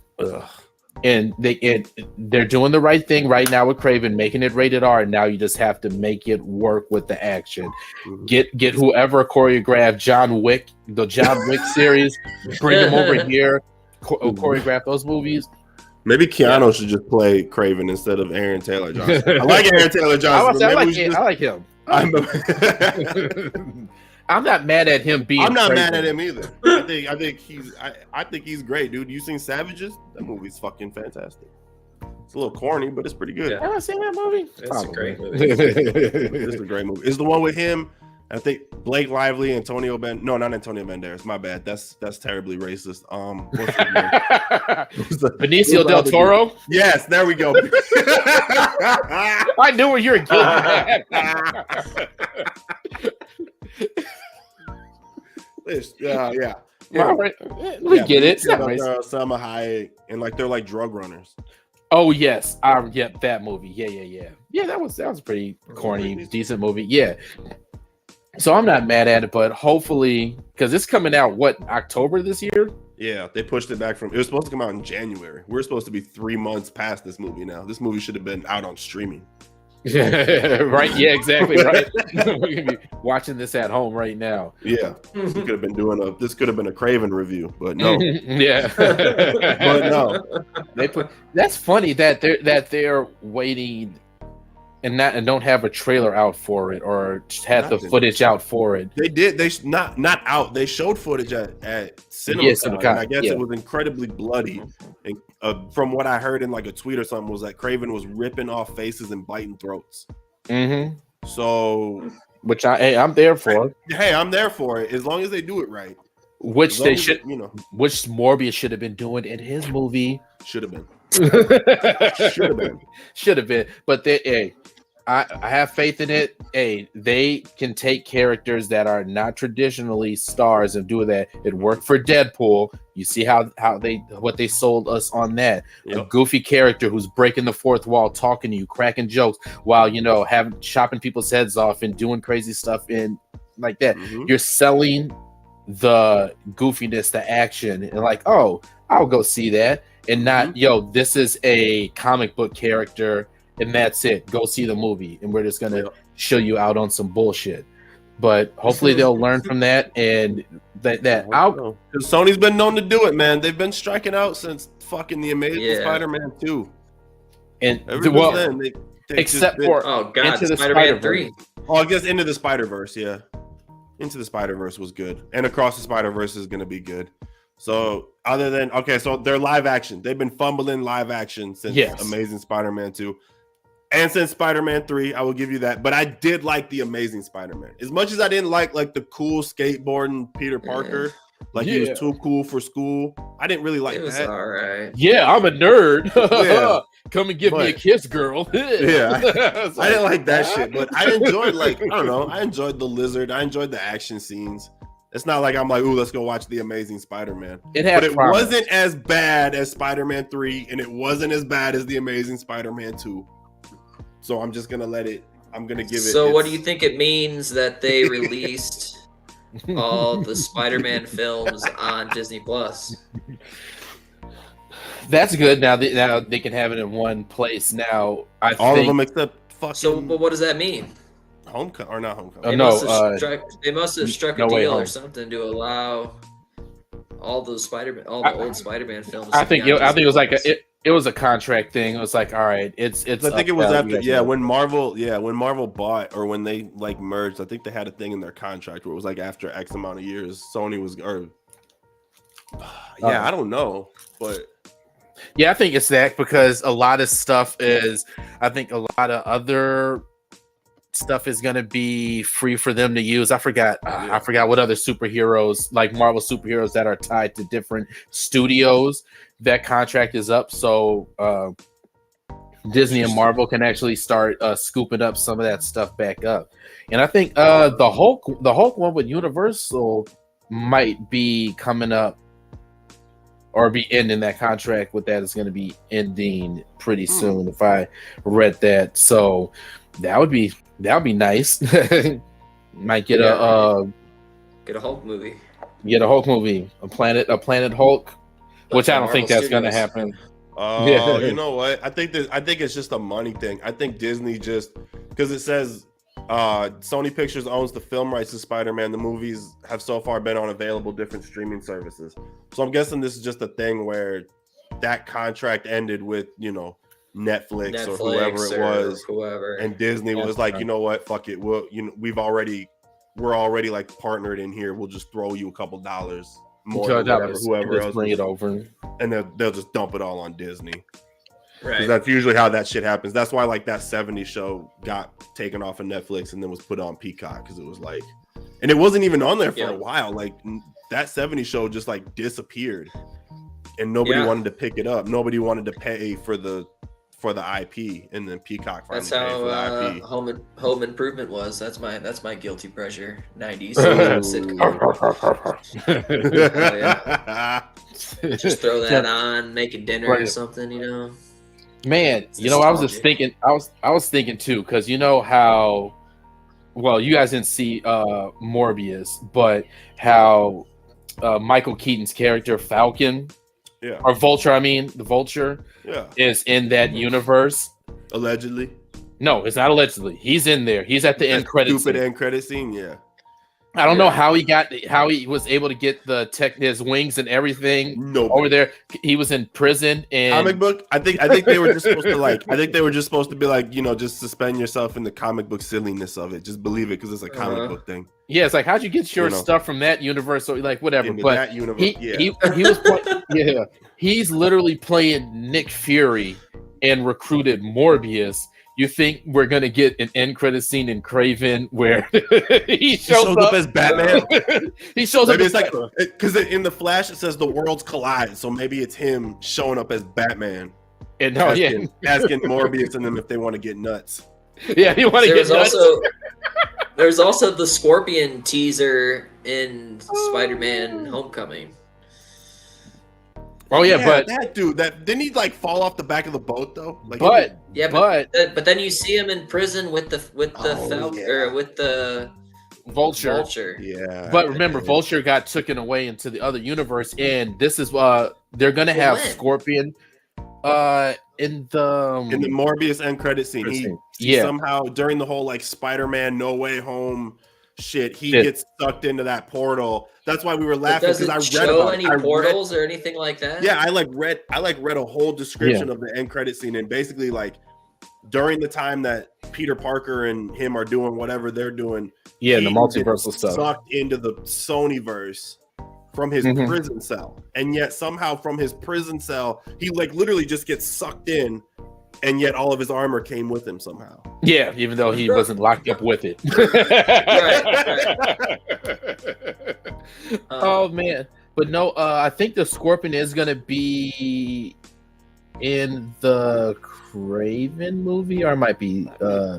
And they're doing the right thing right now with Craven, making it rated R. And now you just have to make it work with the action. Get whoever choreographed the John Wick series, bring him over here, choreograph those movies. Maybe Keanu should just play Craven instead of Aaron Taylor Johnson. I like Aaron Taylor Johnson. I like him. I'm not mad at him being. I'm not Craven. mad at him either. I think he's great, dude. You seen Savages? That movie's fucking fantastic. It's a little corny, but it's pretty good. Have I seen that movie? It's a great movie. It's a great movie. It's the one with him. I think Blake Lively, not Antonio Banderas. My bad. That's terribly racist. What's his name? Benicio del Toro. Yes, there we go. I knew where you were getting at. Yeah. Right. We get it. It's not racist. Selma Hayek, and like they're like drug runners. Oh yes, that movie. Yeah. That was a pretty corny, decent movie. Yeah. So I'm not mad at it, but hopefully, because it's coming out October this year. Yeah, they pushed it back it was supposed to come out in January. We're supposed to be 3 months past this movie now. This movie should have been out on streaming. Right? Yeah, exactly. Right. We're gonna be watching this at home right now. Yeah, we could have been this could have been a Craven review, but no. Yeah, but no. That's funny that they're waiting and don't have a trailer out for it, or had the footage out for it. They did. They not out. They showed footage at CinemaCon. And I guess it was incredibly bloody. And from what I heard in like a tweet or something, was that Craven was ripping off faces and biting throats. Mm-hmm. So, which I'm there for. Hey, I'm there for it as long as they do it right. Which they should, which Morbius should have been doing in his movie. Should have been. Should have been. But I have faith in it. Hey, they can take characters that are not traditionally stars and do that. It worked for Deadpool. You see how what they sold us on that. Yep. A goofy character who's breaking the fourth wall, talking to you, cracking jokes while having chopping people's heads off and doing crazy stuff in like that. Mhm. You're selling the goofiness, the action, and like, oh, I'll go see that, and not this is a comic book character. And that's it. Go see the movie, and we're just gonna show you out on some bullshit. But hopefully they'll learn from that, and that out. Because Sony's been known to do it, man. They've been striking out since fucking the Amazing Spider-Man 2. And then, except for Into the Spider-Man 3. Oh, I guess Into the Spider-Verse, yeah. Into the Spider-Verse was good, and Across the Spider-Verse is gonna be good. So other than so they're live action. They've been fumbling live action since Amazing Spider-Man 2. And since Spider-Man 3, I will give you that. But I did like the Amazing Spider-Man. As much as I didn't like the cool skateboarding Peter Parker, he was too cool for school. I didn't really like that. All right. Yeah, I'm a nerd. Come and give me a kiss, girl. I didn't like that shit. But I enjoyed I don't know. I enjoyed the Lizard. I enjoyed the action scenes. It's not like I'm like, ooh, let's go watch the Amazing Spider-Man. It wasn't as bad as Spider-Man 3, and it wasn't as bad as the Amazing Spider-Man 2. So I'm just gonna let it. I'm gonna give it. So what do you think it means that they released all the Spider-Man films on Disney Plus? That's good. Now they can have it in one place. Now all of them except fucking. So, but what does that mean? Homecoming or not Homecoming? They must have struck a deal or something to allow all the old Spider-Man films. I think it was like it was a contract thing. It was like, all right, it's. I think it was after, when Marvel bought or when they merged. I think they had a thing in their contract where it was like after X amount of years, Sony was, I don't know, but yeah, I think it's that because a lot of stuff is. I think a lot of other stuff is going to be free for them to use. I forgot what other superheroes, like Marvel superheroes, that are tied to different studios. That contract is up, so Disney and Marvel can actually start scooping up some of that stuff back up. And I think the Hulk one with Universal might be coming up or be ending. That contract with that is going to be ending pretty soon. If I read that, so that would be nice. Might get a Hulk movie. Get a Hulk movie, a Planet Hulk. Which I don't think that's going to happen. You know what? I think it's just a money thing. I think Disney just because it says Sony Pictures owns the film rights to Spider-Man. The movies have so far been on available different streaming services. So I'm guessing this is just a thing where that contract ended with Netflix or whoever it was, and Disney was like, you know what? Fuck it. We're already like partnered in here. We'll just throw you a couple dollars. More whoever else bring it over, and they'll just dump it all on Disney. Right. Because that's usually how that shit happens. That's why that 70s show got taken off of Netflix and then was put on Peacock because it was and it wasn't even on there for a while. That 70s show just disappeared, and nobody wanted to pick it up. Nobody wanted to pay for the IP, and then Peacock finally paid for the IP. Home Improvement was. That's my guilty pleasure. 90s sitcom. Just throw that on, making dinner or something, Man, I was just thinking. I was thinking too, because how. Well, you guys didn't see Morbius, but how Michael Keaton's character Falcon. Yeah. Or Vulture, the Vulture is in that universe. Allegedly. No, it's not allegedly. He's in there. He's at the end credit scene. End credit scene, yeah. I don't know how he was able to get his wings and everything over there. He was in prison and comic book. I think they were just supposed to be just suspend yourself in the comic book silliness of it. Just believe it because it's a comic book thing. Yeah, it's like how'd you get your stuff from that universe? So whatever. Into but that universe, he was he's literally playing Nick Fury and recruited Morbius. You think we're gonna get an end credit scene in Kraven where he shows up as Batman? He shows maybe up. It's because in the Flash it says the worlds collide, so maybe it's him showing up as Batman and asking Morbius and them if they want to get nuts. Yeah, you want to get nuts? There's also the Scorpion teaser in Spider-Man: Homecoming. Oh yeah, but that dude, didn't he like fall off the back of the boat though? Like, but then you see him in prison with the Falcon or with the Vulture. Yeah. But remember, Vulture got taken away into the other universe, and this is they're gonna have Scorpion in the Morbius end credit scene. He somehow during the whole like Spider-Man No Way Home shit, he gets sucked into that portal. That's why we were laughing because I read about any portals or anything like that. Yeah, I read a whole description of the end credit scene, and basically like during the time that Peter Parker and him are doing whatever they're doing, the multiversal stuff, sucked into the Sonyverse from his prison cell, and yet somehow from his prison cell he like literally just gets sucked in, and yet all of his armor came with him somehow. Yeah, even though he wasn't locked up with it. Right. Oh man, but no, I think the Scorpion is gonna be in the Craven movie, or it might be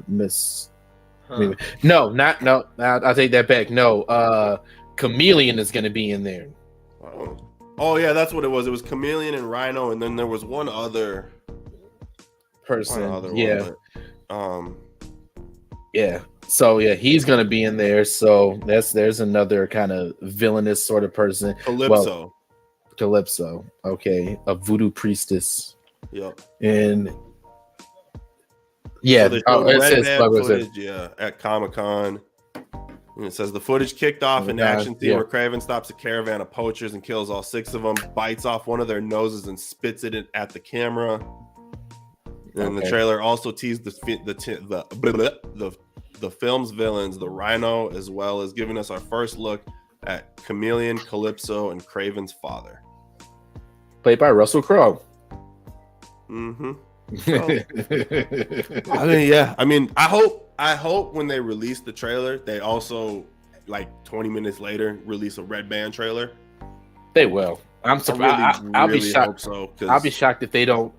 Miss. Huh. No, I take that back. No, Chameleon is gonna be in there. Oh yeah, that's what it was. It was Chameleon and Rhino, and then there was one other person. Yeah. So yeah, he's gonna be in there. So there's another kind of villainous sort of person. Calypso. Okay, a voodoo priestess. Yep. And yeah, footage, at Comic-Con. And it says the footage kicked off in action scene where Kraven stops a caravan of poachers and kills all 6 of them, bites off one of their noses and spits it at the camera. And the trailer also teased the film's villains, the Rhino, as well as giving us our first look at Chameleon, Calypso, and Kraven's father, played by Russell Crowe. Mm-hmm. I mean, I hope when they release the trailer, they also like 20 minutes later release a Red Band trailer. They will. I'm surprised. I'll be shocked. So, I'll be shocked if they don't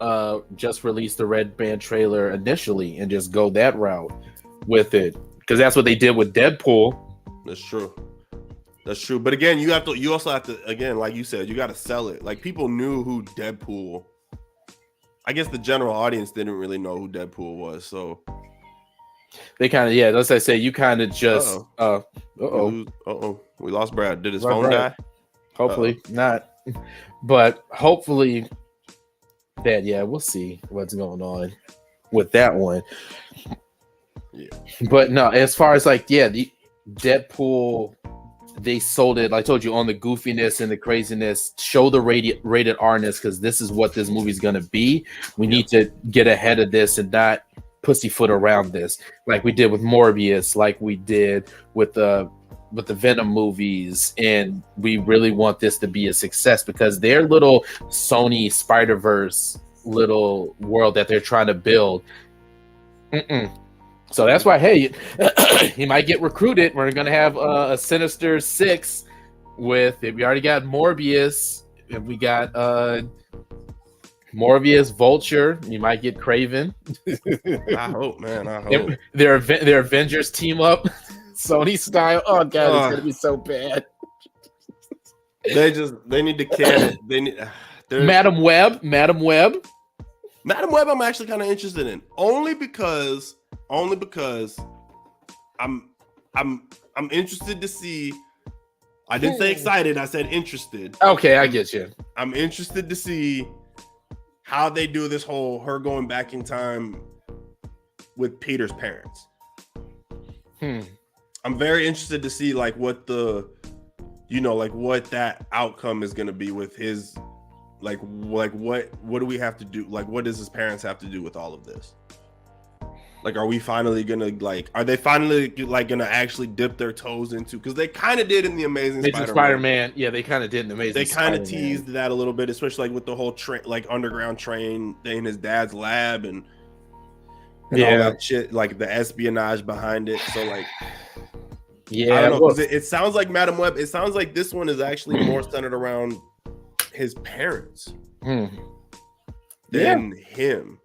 just release the Red Band trailer initially and just go that route with it, because that's what they did with Deadpool. That's true. But again, you also have to, again, like you said, you got to sell it. Like, people knew who Deadpool. I guess the general audience didn't really know who Deadpool was, so they kind of as I say, you kind of just we lost Brad. Did his phone die? Hopefully not, but hopefully that we'll see what's going on with that one. Yeah, but no, as far as like the Deadpool, they sold it, I told you, on the goofiness and the craziness. Show the rated R-ness, because this is what this movie's gonna be. We need to get ahead of this and not pussyfoot around this, like we did with Morbius, like we did with the Venom movies. And we really want this to be a success, because their little Sony Spider-Verse little world that they're trying to build. So that's why, hey, he might get recruited. We're going to have a Sinister Six with, if we already got Morbius, if we got Morbius, Vulture, you might get Kraven. I hope, man. I hope. Their Avengers team up, Sony style. Oh, God, it's going to be so bad. They need to can it. They need Madam Web. I'm actually kind of interested in, only because I'm interested to see. I didn't say excited, I said interested. Okay, I get you. I'm interested to see how they do this whole her going back in time with Peter's parents. I'm very interested to see like what what that outcome is going to be with his what do we have to do? Like, what does his parents have to do with all of this? Like, are we finally gonna are they finally gonna actually dip their toes into? Because they kind of did in the Amazing Spider-Man. Yeah, they kind of did in the Amazing. They kind of teased that a little bit, especially with the whole underground train thing in his dad's lab and all that shit, like the espionage behind it. So I don't know. It sounds like Madam Web. It sounds like this one is actually more centered around his parents than him.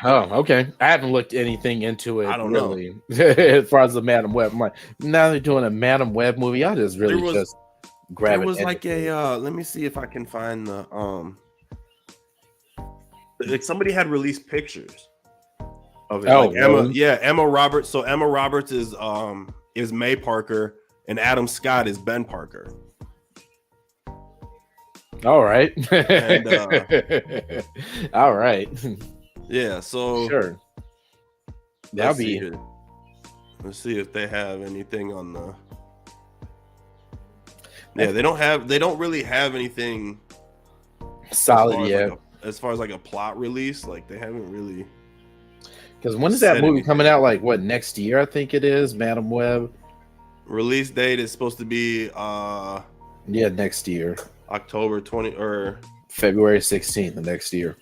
Oh, okay. I haven't looked anything into it. I don't really. As far as the Madam Web, I'm like, now they're doing a Madam Web movie. I just really just grab it. There was like let me see if I can find the like somebody had released pictures of it. Oh, like Emma, really? yeah, Emma Roberts. So Emma Roberts is May Parker, and Adam Scott is Ben Parker. All right. And, all right. Yeah, so Sure. That'll be here. Let's see if they have anything on the. Yeah, they don't really have anything solid yet. As far as like a plot release, like they haven't really. Because when is that movie coming out? Like what, next year? I think it is. Madam Web. Release date is supposed to be yeah, next year. October 20 or February 16th of next year.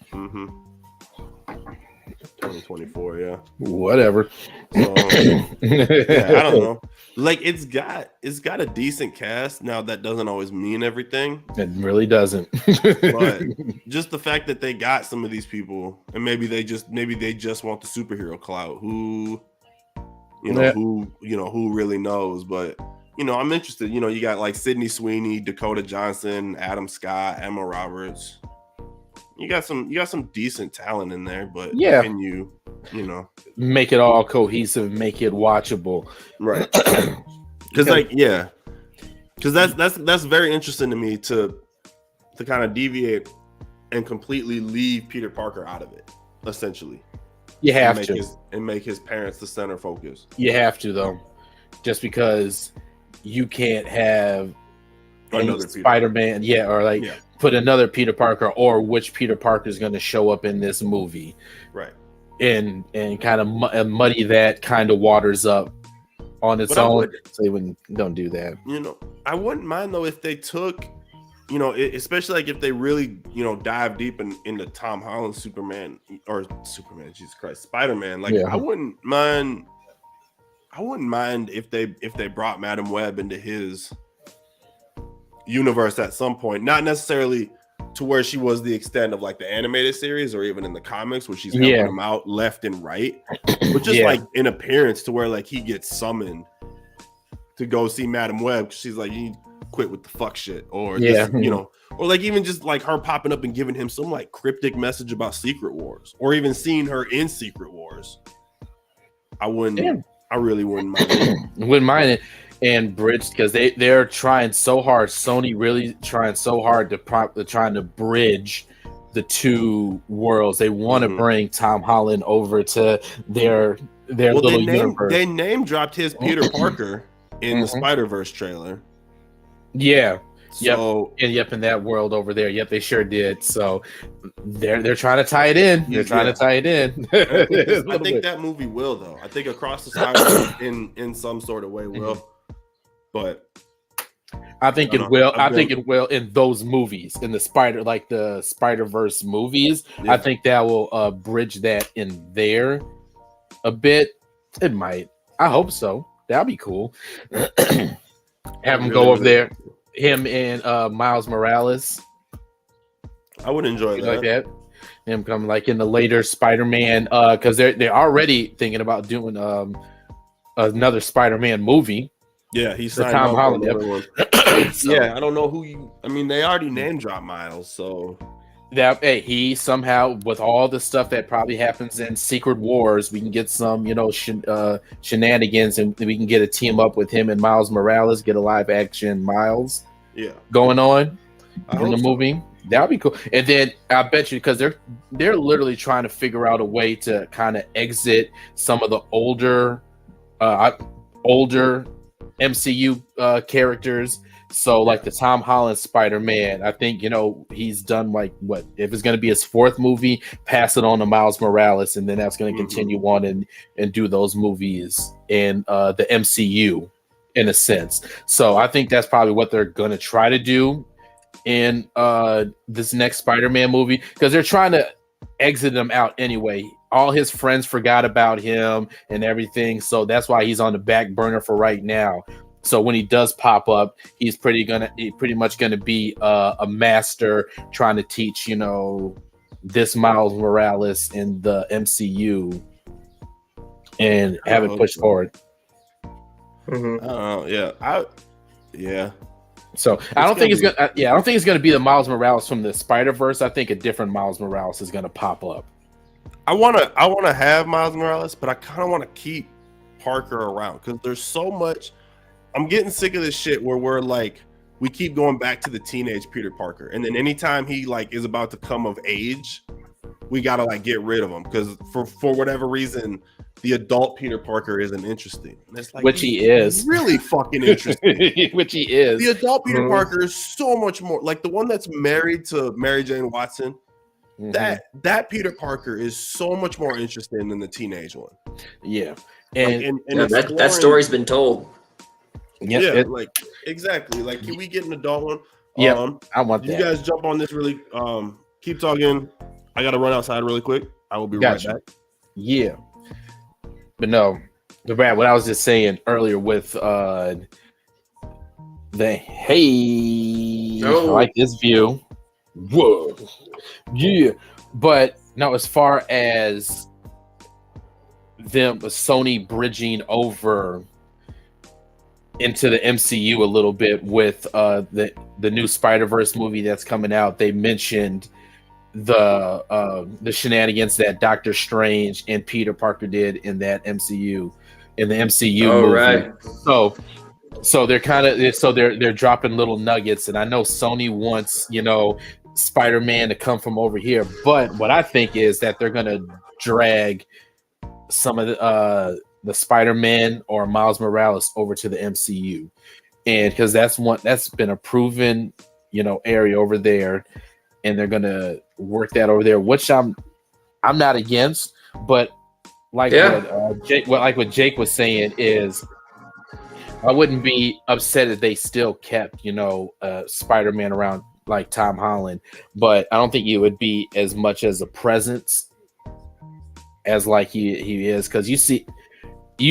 2024, yeah. Whatever. So, yeah, I don't know. Like it's got a decent cast. Now that doesn't always mean everything. It really doesn't. But just the fact that they got some of these people, and maybe they just want the superhero clout. Who really knows? But I'm interested. You got like Sydney Sweeney, Dakota Johnson, Adam Scott, Emma Roberts. You got some decent talent in there, but yeah, can you make it all cohesive, make it watchable, right? Because that's very interesting to me to kind of deviate and completely leave Peter Parker out of it. Essentially, you have to make his parents the center focus. You have to though, just because you can't have another Spider-Man, put another Peter Parker, or which Peter Parker is going to show up in this movie, right? And kind of muddy that kind of waters up on its own. So they don't do that. I wouldn't mind though if they took, especially like if they really, dive deep into Tom Holland's Spider-Man. Jesus Christ, Spider-Man. Like I wouldn't mind if they brought Madam Web into his universe at some point, not necessarily to where she was the extent of like the animated series or even in the comics where she's helping him out left and right, but just like in appearance to where like he gets summoned to go see Madam Web because she's like, you quit with the fuck shit, or just, or like even just like her popping up and giving him some like cryptic message about Secret Wars, or even seeing her in Secret Wars. I really wouldn't mind it. And bridge, because they're trying so hard. Sony really trying so hard trying to bridge the two worlds. They want to bring Tom Holland over to their little universe. They name dropped his Peter Parker in the Spider-Verse trailer. Yeah. So in that world over there. Yep, they sure did. So they're trying to tie it in. They're trying to tie it in. I think that movie will though. I think Across the Spider in some sort of way will. But I think it will. I think it will in those movies, in the Spider-Verse movies. Yeah. I think that will bridge that in there a bit. It might. I hope so. That'll be cool. Have him go over there. Him and Miles Morales. I would enjoy that. Like that. Him come like in the later Spider-Man, because they're already thinking about doing another Spider-Man movie. Yeah, he's Tom Holland. So, yeah, I don't know who they already name drop Miles, so that he somehow, with all the stuff that probably happens in Secret Wars, we can get some, shenanigans, and we can get a team up with him and Miles Morales, get a live action Miles going on in the movie. That would be cool. And then I bet you, because they're literally trying to figure out a way to kind of exit some of the older MCU characters. So like the Tom Holland Spider-Man, I think he's done like what if it's going to be his fourth movie, pass it on to Miles Morales, and then that's going to continue on and do those movies in the MCU in a sense. So I think that's probably what they're going to try to do in this next Spider-Man movie, because they're trying to exit him out anyway. All his friends forgot about him and everything, so that's why he's on the back burner for right now. So when he does pop up, he's pretty much gonna be a master trying to teach this Miles Morales in the MCU and have it pushed forward. Yeah. So I don't think it's gonna. I don't think it's gonna be the Miles Morales from the Spider-Verse. I think a different Miles Morales is gonna pop up. I wanna have Miles Morales, but I kind of want to keep Parker around because there's so much. I'm getting sick of this shit where we're like, we keep going back to the teenage Peter Parker, and then anytime he like is about to come of age, we gotta like get rid of him because for whatever reason, the adult Peter Parker isn't interesting. It's like, which he is really fucking interesting. Which he is. The adult Peter Parker is so much more like the one that's married to Mary Jane Watson. That Peter Parker is so much more interesting than the teenage one. Yeah, and that story's been told. Like exactly. Like, can we get an adult one? Yeah, I want that. You guys jump on this really. Keep talking. I gotta run outside really quick. I will be right back. Yeah, but no, the Brad. What I was just saying earlier with I like this view. Whoa, yeah, but now as far as them Sony bridging over into the MCU a little bit with the new Spider-Verse movie that's coming out, they mentioned the shenanigans that Doctor Strange and Peter Parker did in that MCU movie. Right. So they're they're dropping little nuggets, and I know Sony wants Spider-Man to come from over here, but what I think is that they're gonna drag some of the Spider-Man or Miles Morales over to the MCU, and because that's been a proven area over there, and they're gonna work that over there, which I'm not against, but what Jake was saying is I wouldn't be upset if they still kept Spider-Man around like Tom Holland, but I don't think it would be as much as a presence as like he is, because you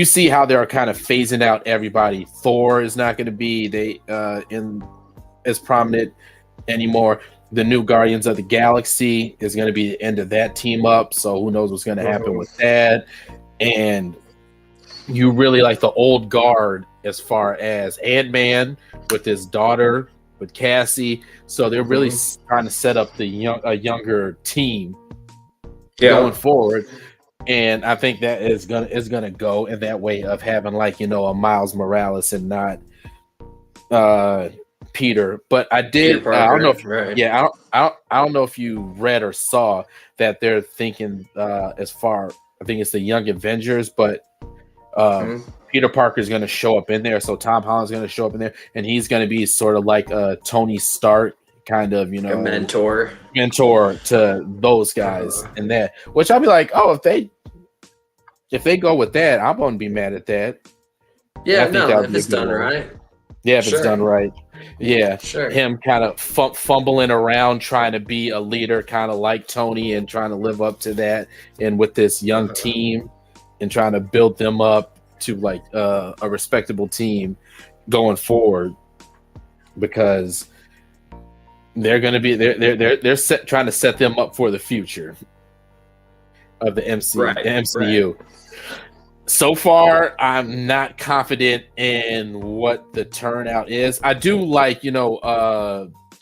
see how they're kind of phasing out everybody. Thor is not going to be as prominent anymore. The new Guardians of the Galaxy is going to be the end of that team up, so who knows what's going to happen with that. And you really like the old guard as far as Ant-Man with his daughter, with Cassie. So they're really trying to set up a younger team going forward. And I think that is gonna go in that way of having like a Miles Morales and not Peter. But I did I don't know if I don't know if you read or saw that they're thinking as far, I think it's the Young Avengers, but Peter Parker is going to show up in there. So Tom Holland's going to show up in there, and he's going to be sort of like a Tony Stark kind of, a mentor to those guys and that. Which I'll be like, oh, if they go with that, I won't be mad at that. Yeah, if it's done right. Yeah, if it's done right. Yeah, sure. Him kind of fumbling around trying to be a leader, kind of like Tony, and trying to live up to that, and with this young team, and trying to build them up to like a respectable team going forward, because they're going to be they're trying to set them up for the future of the MCU. Right. So far, I'm not confident in what the turnout is. I do like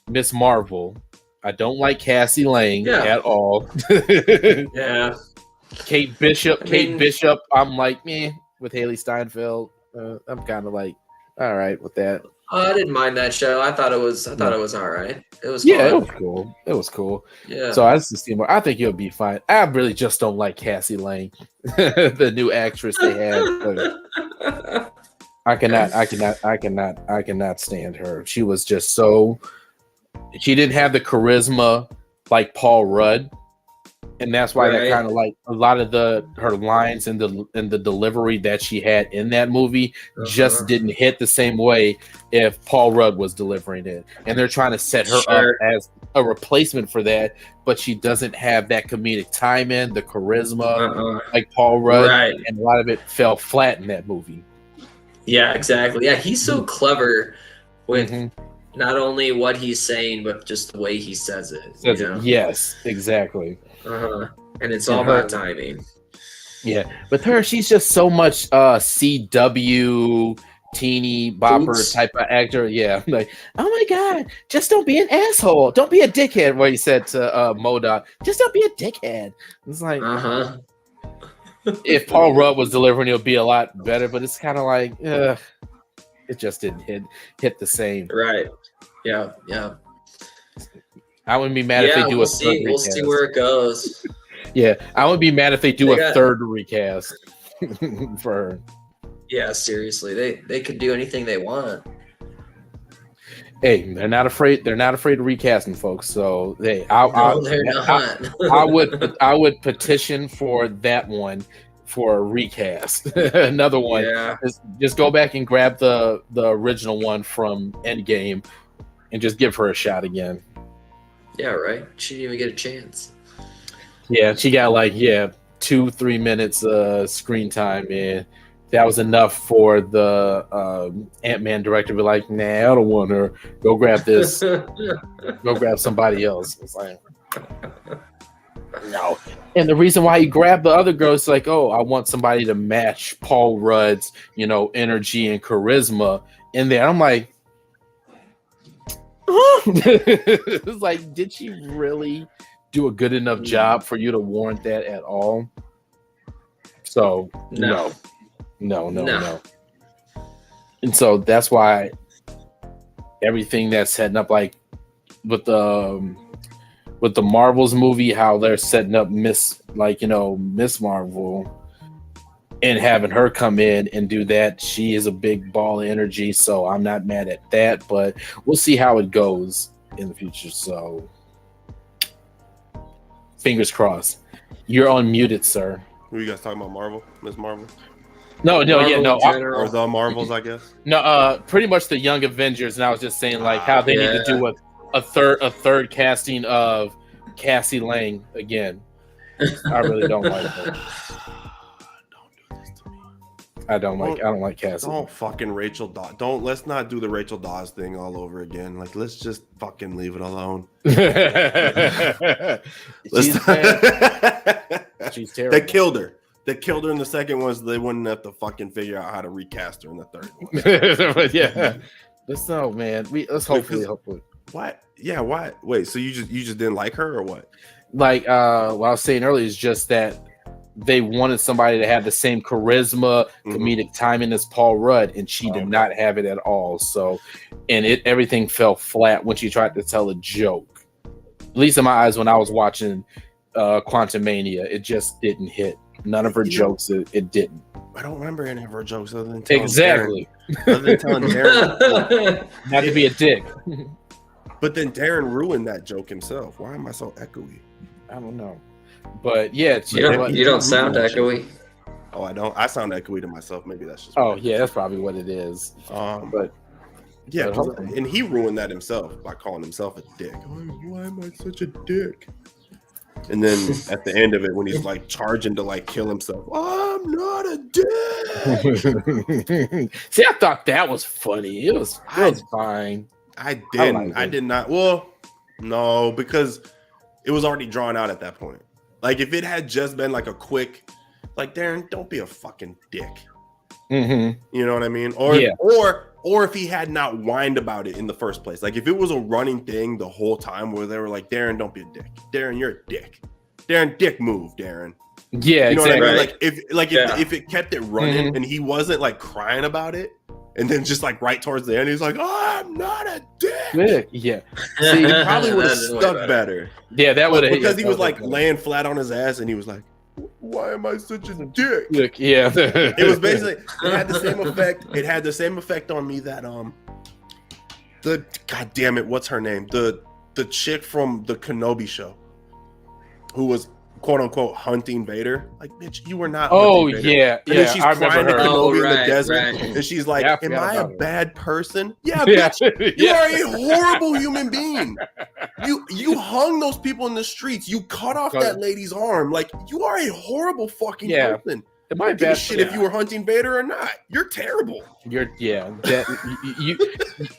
Miss Marvel. I don't like Cassie Lang at all. Yeah. Kate Bishop. I'm like, meh. With Haley Steinfeld, I'm kind of like, all right with that. I didn't mind that show. I thought it was all right. It was fun. It was cool. Yeah. So I just see more. I think it'll be fine. I really just don't like Cassie Lang, the new actress they had. I cannot stand her. She was just so. She didn't have the charisma like Paul Rudd. And that's why that kind of like a lot of her lines and the delivery that she had in that movie just didn't hit the same way if Paul Rudd was delivering it. And they're trying to set her up as a replacement for that, but she doesn't have that comedic timing, the charisma like Paul Rudd, and a lot of it fell flat in that movie. Yeah, exactly. Yeah, he's so clever with not only what he's saying, but just the way he says it. You know? Yes, exactly. And it's all about timing. Yeah, with her, she's just so much CW teeny bopper Boots. type of actor. Yeah, like, oh my god, just don't be an asshole, don't be a dickhead. What he said to MODOK, just don't be a dickhead. It's like, if Paul Rudd was delivering, it would be a lot better. But it's kind of like, it just didn't hit the same. Right. Yeah. Yeah. I wouldn't be mad if they do we'll see. We'll see where it goes. Yeah, I would be mad if they do a third recast for her. Yeah, seriously, they could do anything they want. Hey, they're not afraid. They're not afraid of recasting, folks. So they're not. I would petition for that one for a recast. Another one. Yeah. Just go back and grab the original one from Endgame, and just give her a shot again. Yeah, right. She didn't even get a chance. Yeah, she got 2-3 minutes screen time, and that was enough for the Ant-Man director to be like, nah, I don't want her. Go grab this. Go grab somebody else. It's like, no. And the reason why he grabbed the other girl is like, oh, I want somebody to match Paul Rudd's, energy and charisma in there. I'm like, it's like, did she really do a good enough job for you to warrant that at all? So no. And so that's why everything that's setting up, like with the Marvels movie, how they're setting up Miss Marvel and having her come in and do that. She is a big ball of energy, so I'm not mad at that, but we'll see how it goes in the future. So fingers crossed. You're unmuted, sir. Who you guys talking about? Marvel? Miss Marvel? No. Or the Marvels, I guess. No, pretty much the Young Avengers, and I was just saying how they need to do a third casting of Cassie Lang again. I really don't like her. I don't like Cassie. Don't fucking Rachel Dawes. Let's not do the Rachel Dawes thing all over again. Like, let's just fucking leave it alone. She's terrible. They killed her in the second one, so they wouldn't have to fucking figure out how to recast her in the third one. Yeah. Let's know, man. Let's hopefully. What? Yeah, why? Wait, so you just didn't like her or what? Like what I was saying earlier is just that they wanted somebody to have the same charisma, comedic timing as Paul Rudd, and she did not have it at all. So, and everything fell flat when she tried to tell a joke. At least in my eyes, when I was watching Quantumania, it just didn't hit. None of her jokes, it didn't. I don't remember any of her jokes other than telling exactly. Other than telling Darren not to be a dick. But then Darren ruined that joke himself. Why am I so echoey? I don't know. But yeah, you don't sound echoey. Oh, I don't. I sound echoey to myself. Maybe that's just. That's probably what it is. And he ruined that himself by calling himself a dick. Why am I such a dick? And then at the end of it, when he's like charging to like kill himself, I'm not a dick. See, I thought that was funny. It was fine. I did not. Well, no, because it was already drawn out at that point. Like if it had just been like a quick, like Darren, don't be a fucking dick. Mm-hmm. You know what I mean? Or if he had not whined about it in the first place. Like if it was a running thing the whole time where they were like, Darren, don't be a dick. Darren, you're a dick. Darren, dick move, Darren. Yeah, you know exactly. what I mean? Like if it kept it running and he wasn't like crying about it, and then just like right towards the end, he's like, oh, I'm not a dick. Yeah. See, he probably would have stuck better. Yeah, that would have because he was like laying flat on his ass and he was like, why am I such a dick? Yeah. It was basically it had the same effect. It had the same effect on me that the god damn it, what's her name? The chick from the Kenobi show who was quote unquote hunting Vader. Like, bitch, you were not hunting Vader. Yeah. And then she's crying to Kenobi in the desert. Right. And she's like, am I a bad person? Yeah, bitch. You are a horrible human being. You hung those people in the streets. You cut off that lady's arm. Like, you are a horrible fucking person. It I might don't give a bad shit if you were hunting Vader or not. You're terrible.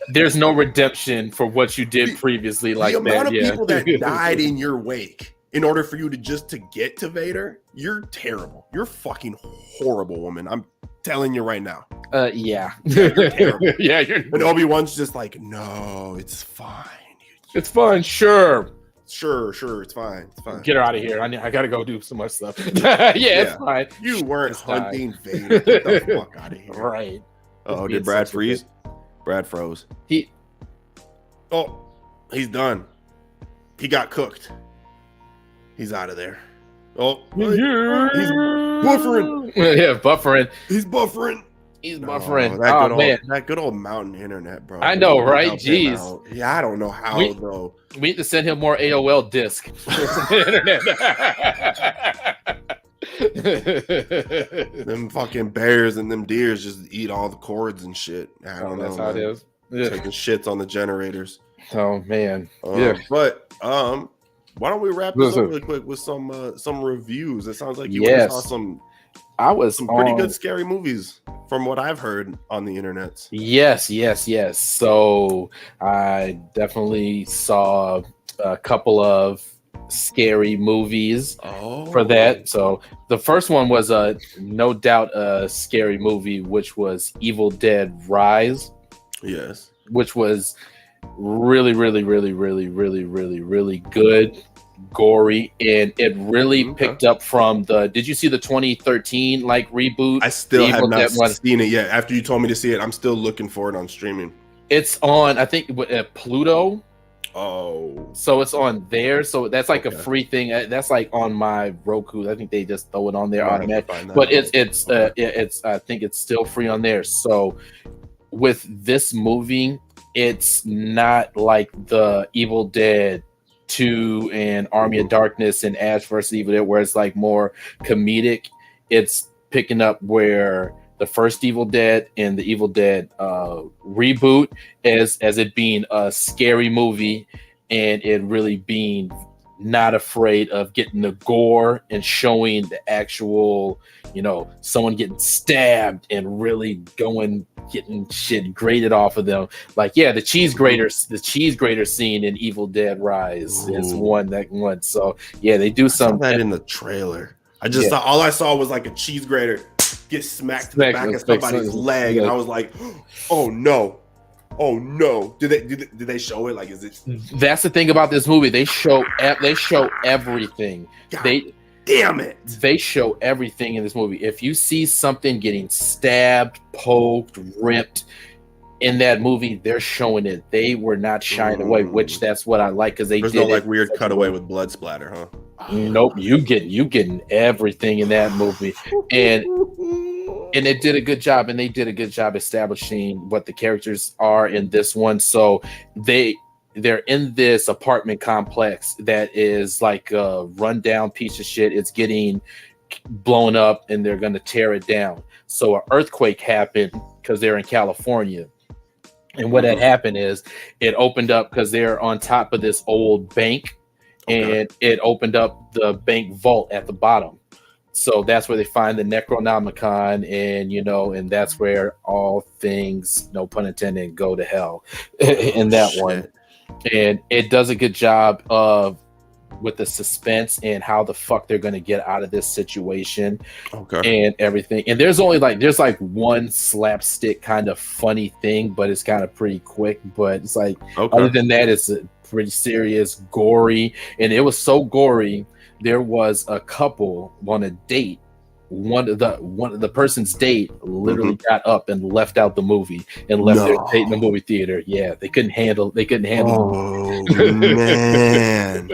There's no redemption for what you did previously. Like the amount that, of yeah. people that died in your wake in order for you to get to Vader, you're terrible. You're fucking horrible, woman. I'm telling you right now. Yeah. You're terrible. Yeah, And Obi-Wan's just like, no, it's fine. It's fun, sure. Sure, it's fine. It's fine. Get her out of here. I gotta go do some more stuff. It's fine. You weren't Just die. hunting Vader. Get the fuck out of here. Right. Oh, Being did Brad such a freeze? Brad froze. He He's done. He got cooked. He's out of there. Oh, yeah. he's buffering. Yeah, buffering. He's buffering. He's buffering. That good old mountain internet, bro. I know, right? Jeez. Yeah, I don't know how though. We need to send him more AOL disc. Them fucking bears and them deers just eat all the cords and shit. I don't know. That's how it is. Yeah. Taking shits on the generators. Oh man. But why don't we wrap this up really quick with some reviews? It sounds like you saw some pretty good scary movies from what I've heard on the internet. Yes. So I definitely saw a couple of scary movies for that. So the first one was no doubt a scary movie, which was Evil Dead Rise. Yes. Which was really good, gory, and it really picked up from did you see the 2013 reboot? I still have not seen it yet. After you told me to see it, I'm still looking for it on streaming. It's on, I think, Pluto. Oh, so it's on there. So that's like a free thing. That's like on my Roku. I think they just throw it on there automatically. But it's I think it's still free on there. So with this movie, it's not like the Evil Dead 2 and Army of Darkness and Ash vs. Evil Dead, where it's like more comedic. It's picking up where the first Evil Dead and the Evil Dead reboot as it being a scary movie, and it really being not afraid of getting the gore and showing the actual, someone getting stabbed and really getting shit grated off of them. The cheese grater scene in Evil Dead Rise is one. So yeah, they do some that in the trailer. I just saw, all I saw was like a cheese grater get smacked to the back of somebody's leg, and I was like, oh no. Did they show it? Like, is it? That's the thing about this movie. They show everything. Damn it. They show everything in this movie. If you see something getting stabbed, poked, ripped in that movie, they're showing it. They were not shying away, which that's what I like, because there's no weird cutaway with blood splatter, huh? Nope. You getting everything in that movie, and it did a good job, and they did a good job establishing what the characters are in this one. So they're in this apartment complex that is like a rundown piece of shit. It's getting blown up, and they're going to tear it down. So an earthquake happened because they're in California. And what had happened is it opened up because they're on top of this old bank, and it opened up the bank vault at the bottom. So that's where they find the Necronomicon, and that's where all things, no pun intended, go to hell in that one. And it does a good job of with the suspense and how the fuck they're going to get out of this situation and everything. And there's only there's one slapstick kind of funny thing, but it's kind of pretty quick. But it's other than that, it's a pretty serious, gory. And it was so gory. There was a couple on a date. One of the person's date literally got up and left out the movie and left their date in the movie theater. Yeah, they couldn't handle. Oh man,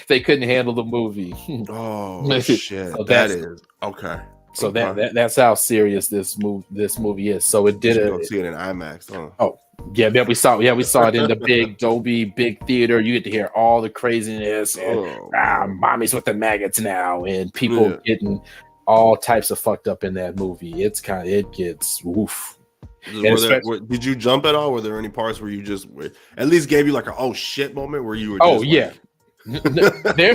they couldn't handle the movie. Oh shit, so that is okay. So that's how serious this movie is. So it did go see it in IMAX. Huh? Oh yeah, we saw it in the big Dolby big theater. You get to hear all the craziness and mommy's with the maggots now, and people getting all types of fucked up in that movie. It gets woof. Did you jump at all? Were there any parts where you just at least gave you like a oh shit moment where you were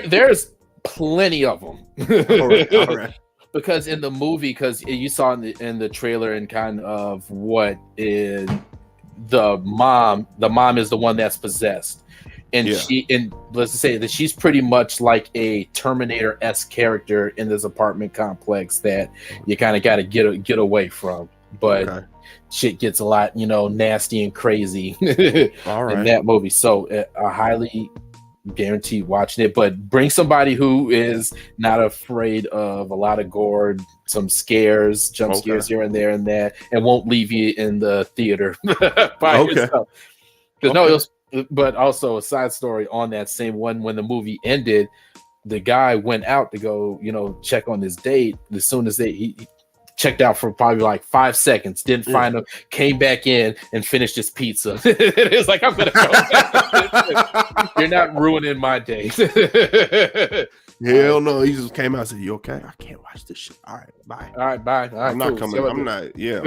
there's plenty of them. All right. because in the movie, because you saw in the trailer and kind of what is the mom is the one that's possessed. And let's say that she's pretty much like a Terminator-esque character in this apartment complex that you kind of got to get away from. But shit gets a lot, nasty and crazy in that movie. So I highly guarantee watching it. But bring somebody who is not afraid of a lot of gore, some scares, jump scares here and there and that, and won't leave you in the theater by yourself. Because no, it was. But also a side story on that same one, when the movie ended, the guy went out to go, check on his date. As soon as he checked out for probably like 5 seconds, didn't find him, came back in and finished his pizza. It was like, I'm gonna go. You're not ruining my day. Hell no, he just came out and said, "You okay? I can't watch this shit. All right, bye. All right, bye. All right, I'm not coming. I'm not. Yeah,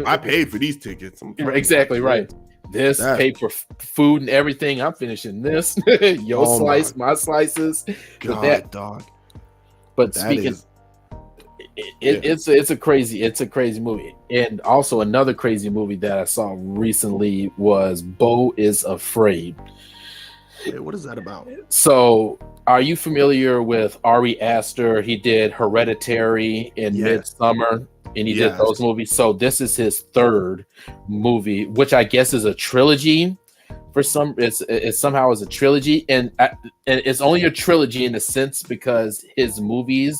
I paid for these tickets. Exactly right. This paid for food and everything. I'm finishing this. Your slice, my slices. God, dog. But speaking, it's a crazy movie. And also another crazy movie that I saw recently was Beau is Afraid. Wait, what is that about? So, are you familiar with Ari Aster? He did Hereditary in Midsommar. And he did those movies. So this is his third movie, which I guess is a trilogy. For some, it's somehow is a trilogy, and it's only a trilogy in a sense because his movies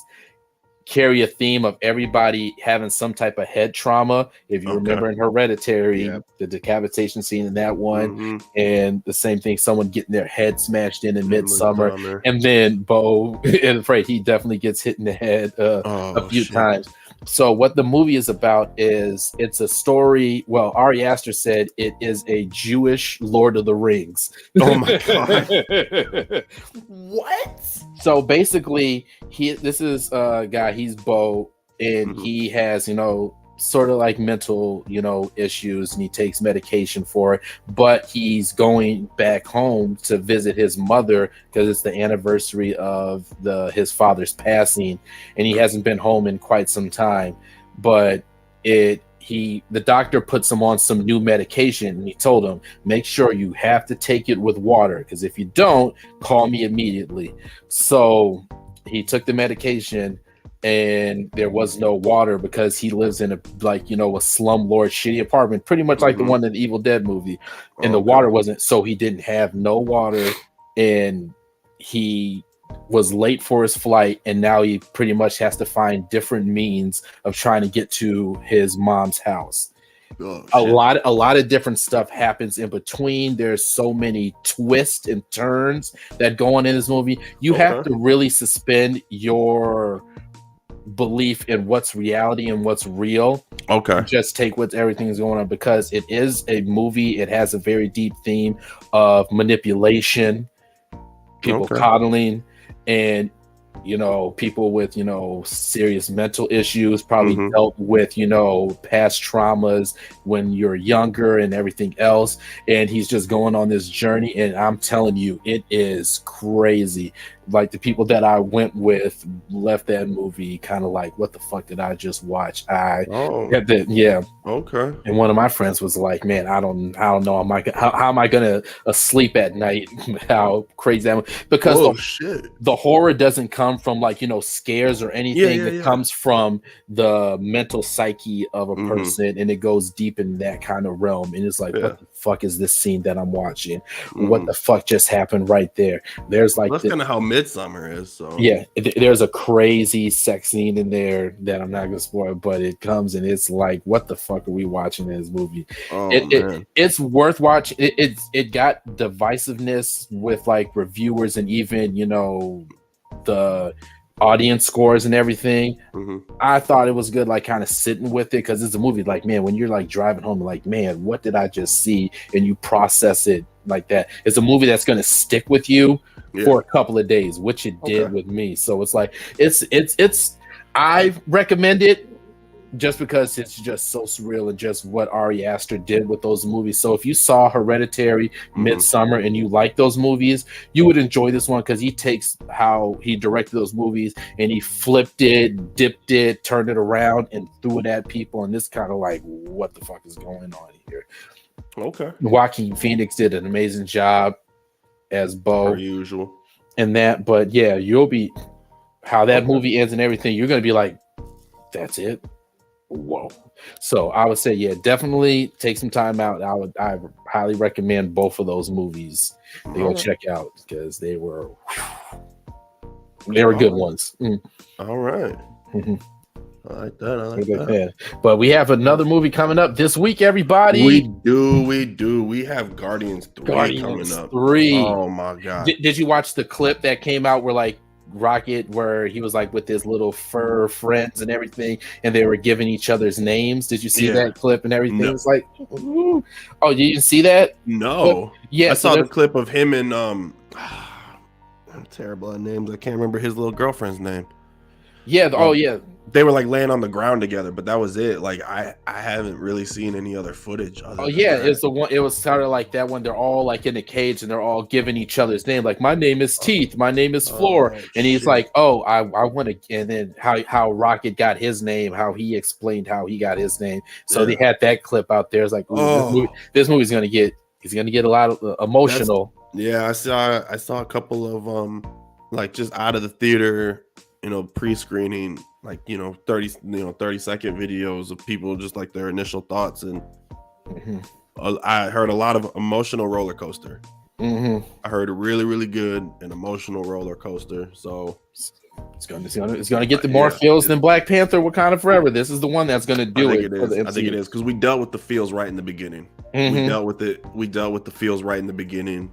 carry a theme of everybody having some type of head trauma. If you remember in Hereditary, the decapitation scene in that one, and the same thing, someone getting their head smashed in Midsommar, and then Beau, and Afraid, he definitely gets hit in the head a few times. So what the movie is about is it's a story. Well, Ari Aster said it is a Jewish Lord of the Rings. Oh my God. What? So basically, this is a guy, he's Beau, and he has, sort of like mental, issues, and he takes medication for it, but he's going back home to visit his mother because it's the anniversary of his father's passing, and he hasn't been home in quite some time. But the doctor puts him on some new medication, and he told him, make sure you have to take it with water, because if you don't, call me immediately. So he took the medication, and there was no water because he lives in a slumlord shitty apartment, pretty much like the one in the Evil Dead movie, and the water wasn't, so he didn't have no water, and he was late for his flight, and now he pretty much has to find different means of trying to get to his mom's house. A lot of different stuff happens in between. There's so many twists and turns that go on in this movie. You have to really suspend your belief in what's reality and what's real. Just take what everything's going on, because it is a movie. It has a very deep theme of manipulation, people coddling, and people with serious mental issues, probably dealt with past traumas when you're younger and everything else, and he's just going on this journey, and I'm telling you, it is crazy. Like, the people that I went with left that movie kind of like, what the fuck did I just watch? And one of my friends was like, man, I don't know, how am I gonna sleep at night? How crazy that, because the horror doesn't come from scares or anything. It comes from the mental psyche of a person, and it goes deep in that kind of realm, and it's like, what the fuck is this scene that I'm watching? What the fuck just happened right there? There's like, that's kind of how Midsommar is. So there's a crazy sex scene in there that I'm not gonna spoil, but it comes and it's like, what the fuck are we watching in this movie? It's worth watching. It got divisiveness with like reviewers and even the audience scores and everything. I thought it was good, like kind of sitting with it, because it's a movie like, man, when you're like driving home, like, man, what did I just see? And you process it like that. It's a movie that's going to stick with you for a couple of days, which it did with me. So it's like, it's I recommend it. just because it's just so surreal and just what Ari Aster did with those movies. So if you saw Hereditary, Midsummer, and you like those movies, you would enjoy this one because he takes how he directed those movies and he flipped it, dipped it, turned it around, and threw it at people. And this kind of like, what the fuck is going on here? Okay. Joaquin Phoenix did an amazing job as Beau. Per usual. And that, but yeah, you'll be how that movie ends and everything. You're gonna be like, that's it. Whoa. So I would say, yeah, definitely take some time out. I highly recommend both of those movies to go check out because they were good ones. All right. Mm-hmm. I like that. But we have another movie coming up this week, everybody. We do. We have Guardians 3 coming up. 3. Oh my god. Did you watch the clip that came out where like Rocket, where he was like with his little fur friends and everything, and they were giving each other's names? Did you see that clip and everything? No. It's like, ooh. Oh, you didn't see that? No. But, yeah, I saw the clip of him and I'm terrible at names. I can't remember his little girlfriend's name. Yeah. Yeah. They were like laying on the ground together, but that was it. Like I haven't really seen any other footage. It's the one. It was sort of like that one. They're all like in a cage and they're all giving each other's name. Like, my name is Teeth. My name is Floor. And he's like, oh, I want to. And then how Rocket got his name, how he explained how he got his name. So they had that clip out there. It's like, this movie's gonna get. He's gonna get a lot of emotional. I saw a couple of like just out of the theater, pre-screening, like 30-second videos of people just like their initial thoughts, and I heard a lot of emotional roller coaster. I heard a really, really good and emotional roller coaster. So it's gonna get the more feels than Black Panther Wakanda Forever. This is the one that's gonna do it. I think it is because we dealt with the feels right in the beginning. We dealt with the feels right in the beginning.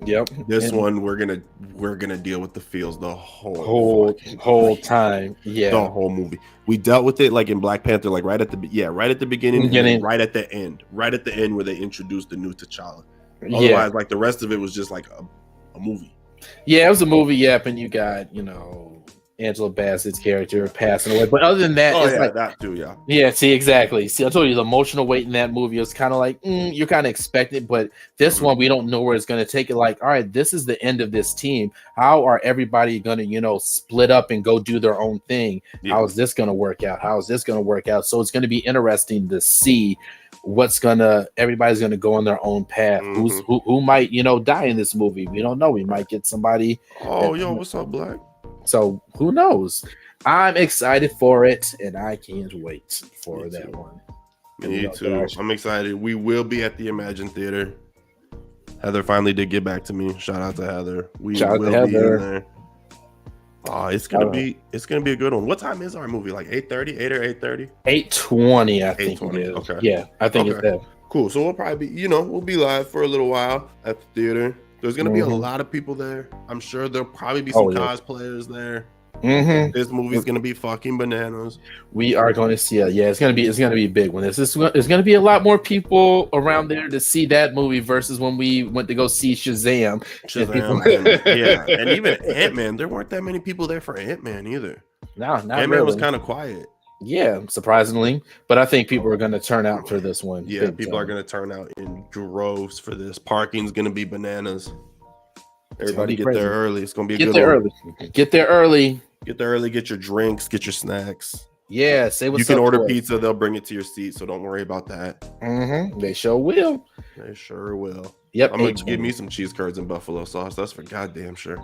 Yep. This one we're gonna deal with the feels the whole time. Yeah. The whole movie. We dealt with it like in Black Panther, like right at the beginning, and right at the end. Right at the end where they introduced the new T'Challa. Otherwise, like the rest of it was just like a movie. Yeah, it was a movie. Yep, and you got Angela Bassett's character passing away. But other than that, it's like that too. Yeah. Yeah. See, exactly. See, I told you the emotional weight in that movie was kind of like you're kind of expected, but this one we don't know where it's going to take it. Like, all right, this is the end of this team. How are everybody going to split up and go do their own thing? Yeah. How is this going to work out? How is this going to work out? So it's going to be interesting to see everybody's gonna go on their own path. Who might die in this movie? We don't know. We might get somebody. What's up, Black? So who knows? I'm excited for it, and I can't wait for that one. Me too. I'm excited. We will be at the Imagine Theater. Heather finally did get back to me. Shout out to Heather. We will be in there. Oh, it's gonna be a good one. What time is our movie? Like 8:30, 8 or 8:30? 8:20, I think it is. Okay. Yeah, I think it's that. Cool. So we'll probably be, we'll be live for a little while at the theater. There's gonna be a lot of people there. I'm sure there'll probably be some cosplayers there. This movie's gonna be fucking bananas. We are going to see it. Yeah, it's gonna be a big one. There's gonna be a lot more people around there to see that movie versus when we went to go see Shazam. And even Ant-Man. There weren't that many people there for Ant-Man either. No, not Ant-Man really. was kind of quiet. Yeah, surprisingly, but I think people are going to turn out for this one. Yeah, people are going to turn out in droves for this. Parking's going to be bananas. Everybody get there early. It's going to be a good one. Get there early. Get there early. Get your drinks. Get your snacks. Yeah, say what's up. You can order pizza. They'll bring it to your seat, so don't worry about that. They sure will. They sure will. Yep. I'm going to give me some cheese curds and buffalo sauce. That's for goddamn sure.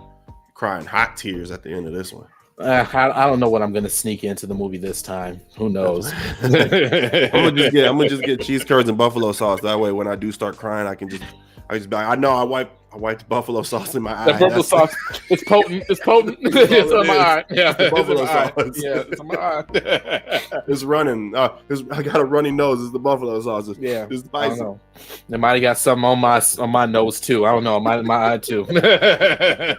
Crying hot tears at the end of this one. I don't know what I'm gonna sneak into the movie this time. Who knows? I'm gonna just get cheese curds and buffalo sauce. That way, when I do start crying, I just be like, I know I wiped buffalo sauce in my eye. The buffalo sauce, it's potent. It's potent. It's on my eye. Yeah, the buffalo sauce. Yeah, it's on my eye. It's running. I got a runny nose. It's the buffalo sauce. Yeah, it's spicy. I don't know. They might have got something on my nose too. I don't know. My eye too.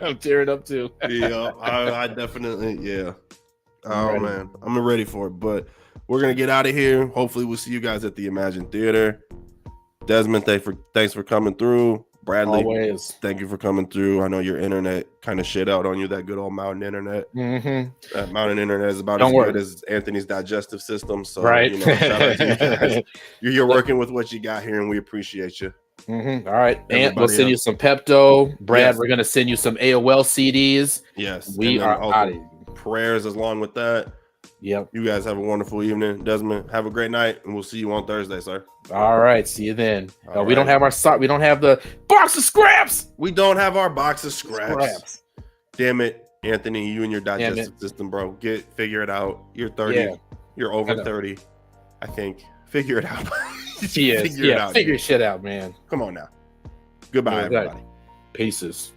I'm tearing up too. Yeah, I definitely. Yeah. Oh man, I'm ready for it. But we're gonna get out of here. Hopefully, we'll see you guys at the Imagine Theater. Desmond, thanks for coming through. Bradley, Always. thank you for coming through. I know your internet kind of shit out on you, that good old mountain internet. Mm-hmm. That mountain internet is about Don't as worry. good as Anthony's digestive system. So, Right. Shout out to you guys. You're working with what you got here, and we appreciate you. Mm-hmm. All right, Ant, we'll Everybody send you else. some Pepto. Brad, Yes. we're gonna send you some AOL CDs. Yes. We And then are also out of here. prayers along with that. Yep. You guys have a wonderful evening. Desmond, have a great night, and we'll see you on Thursday, sir. All right. See you then. All We don't right. have our we don't have the box of scraps. We don't have our box of scraps. Damn it, Anthony, you and your digestive system, bro. Figure it out. You're 30. Yeah. You're I over know. 30, I think. Figure it out. Yes. Figure it out. Figure shit out, man. Come on now. Goodbye, Okay. everybody. Pieces.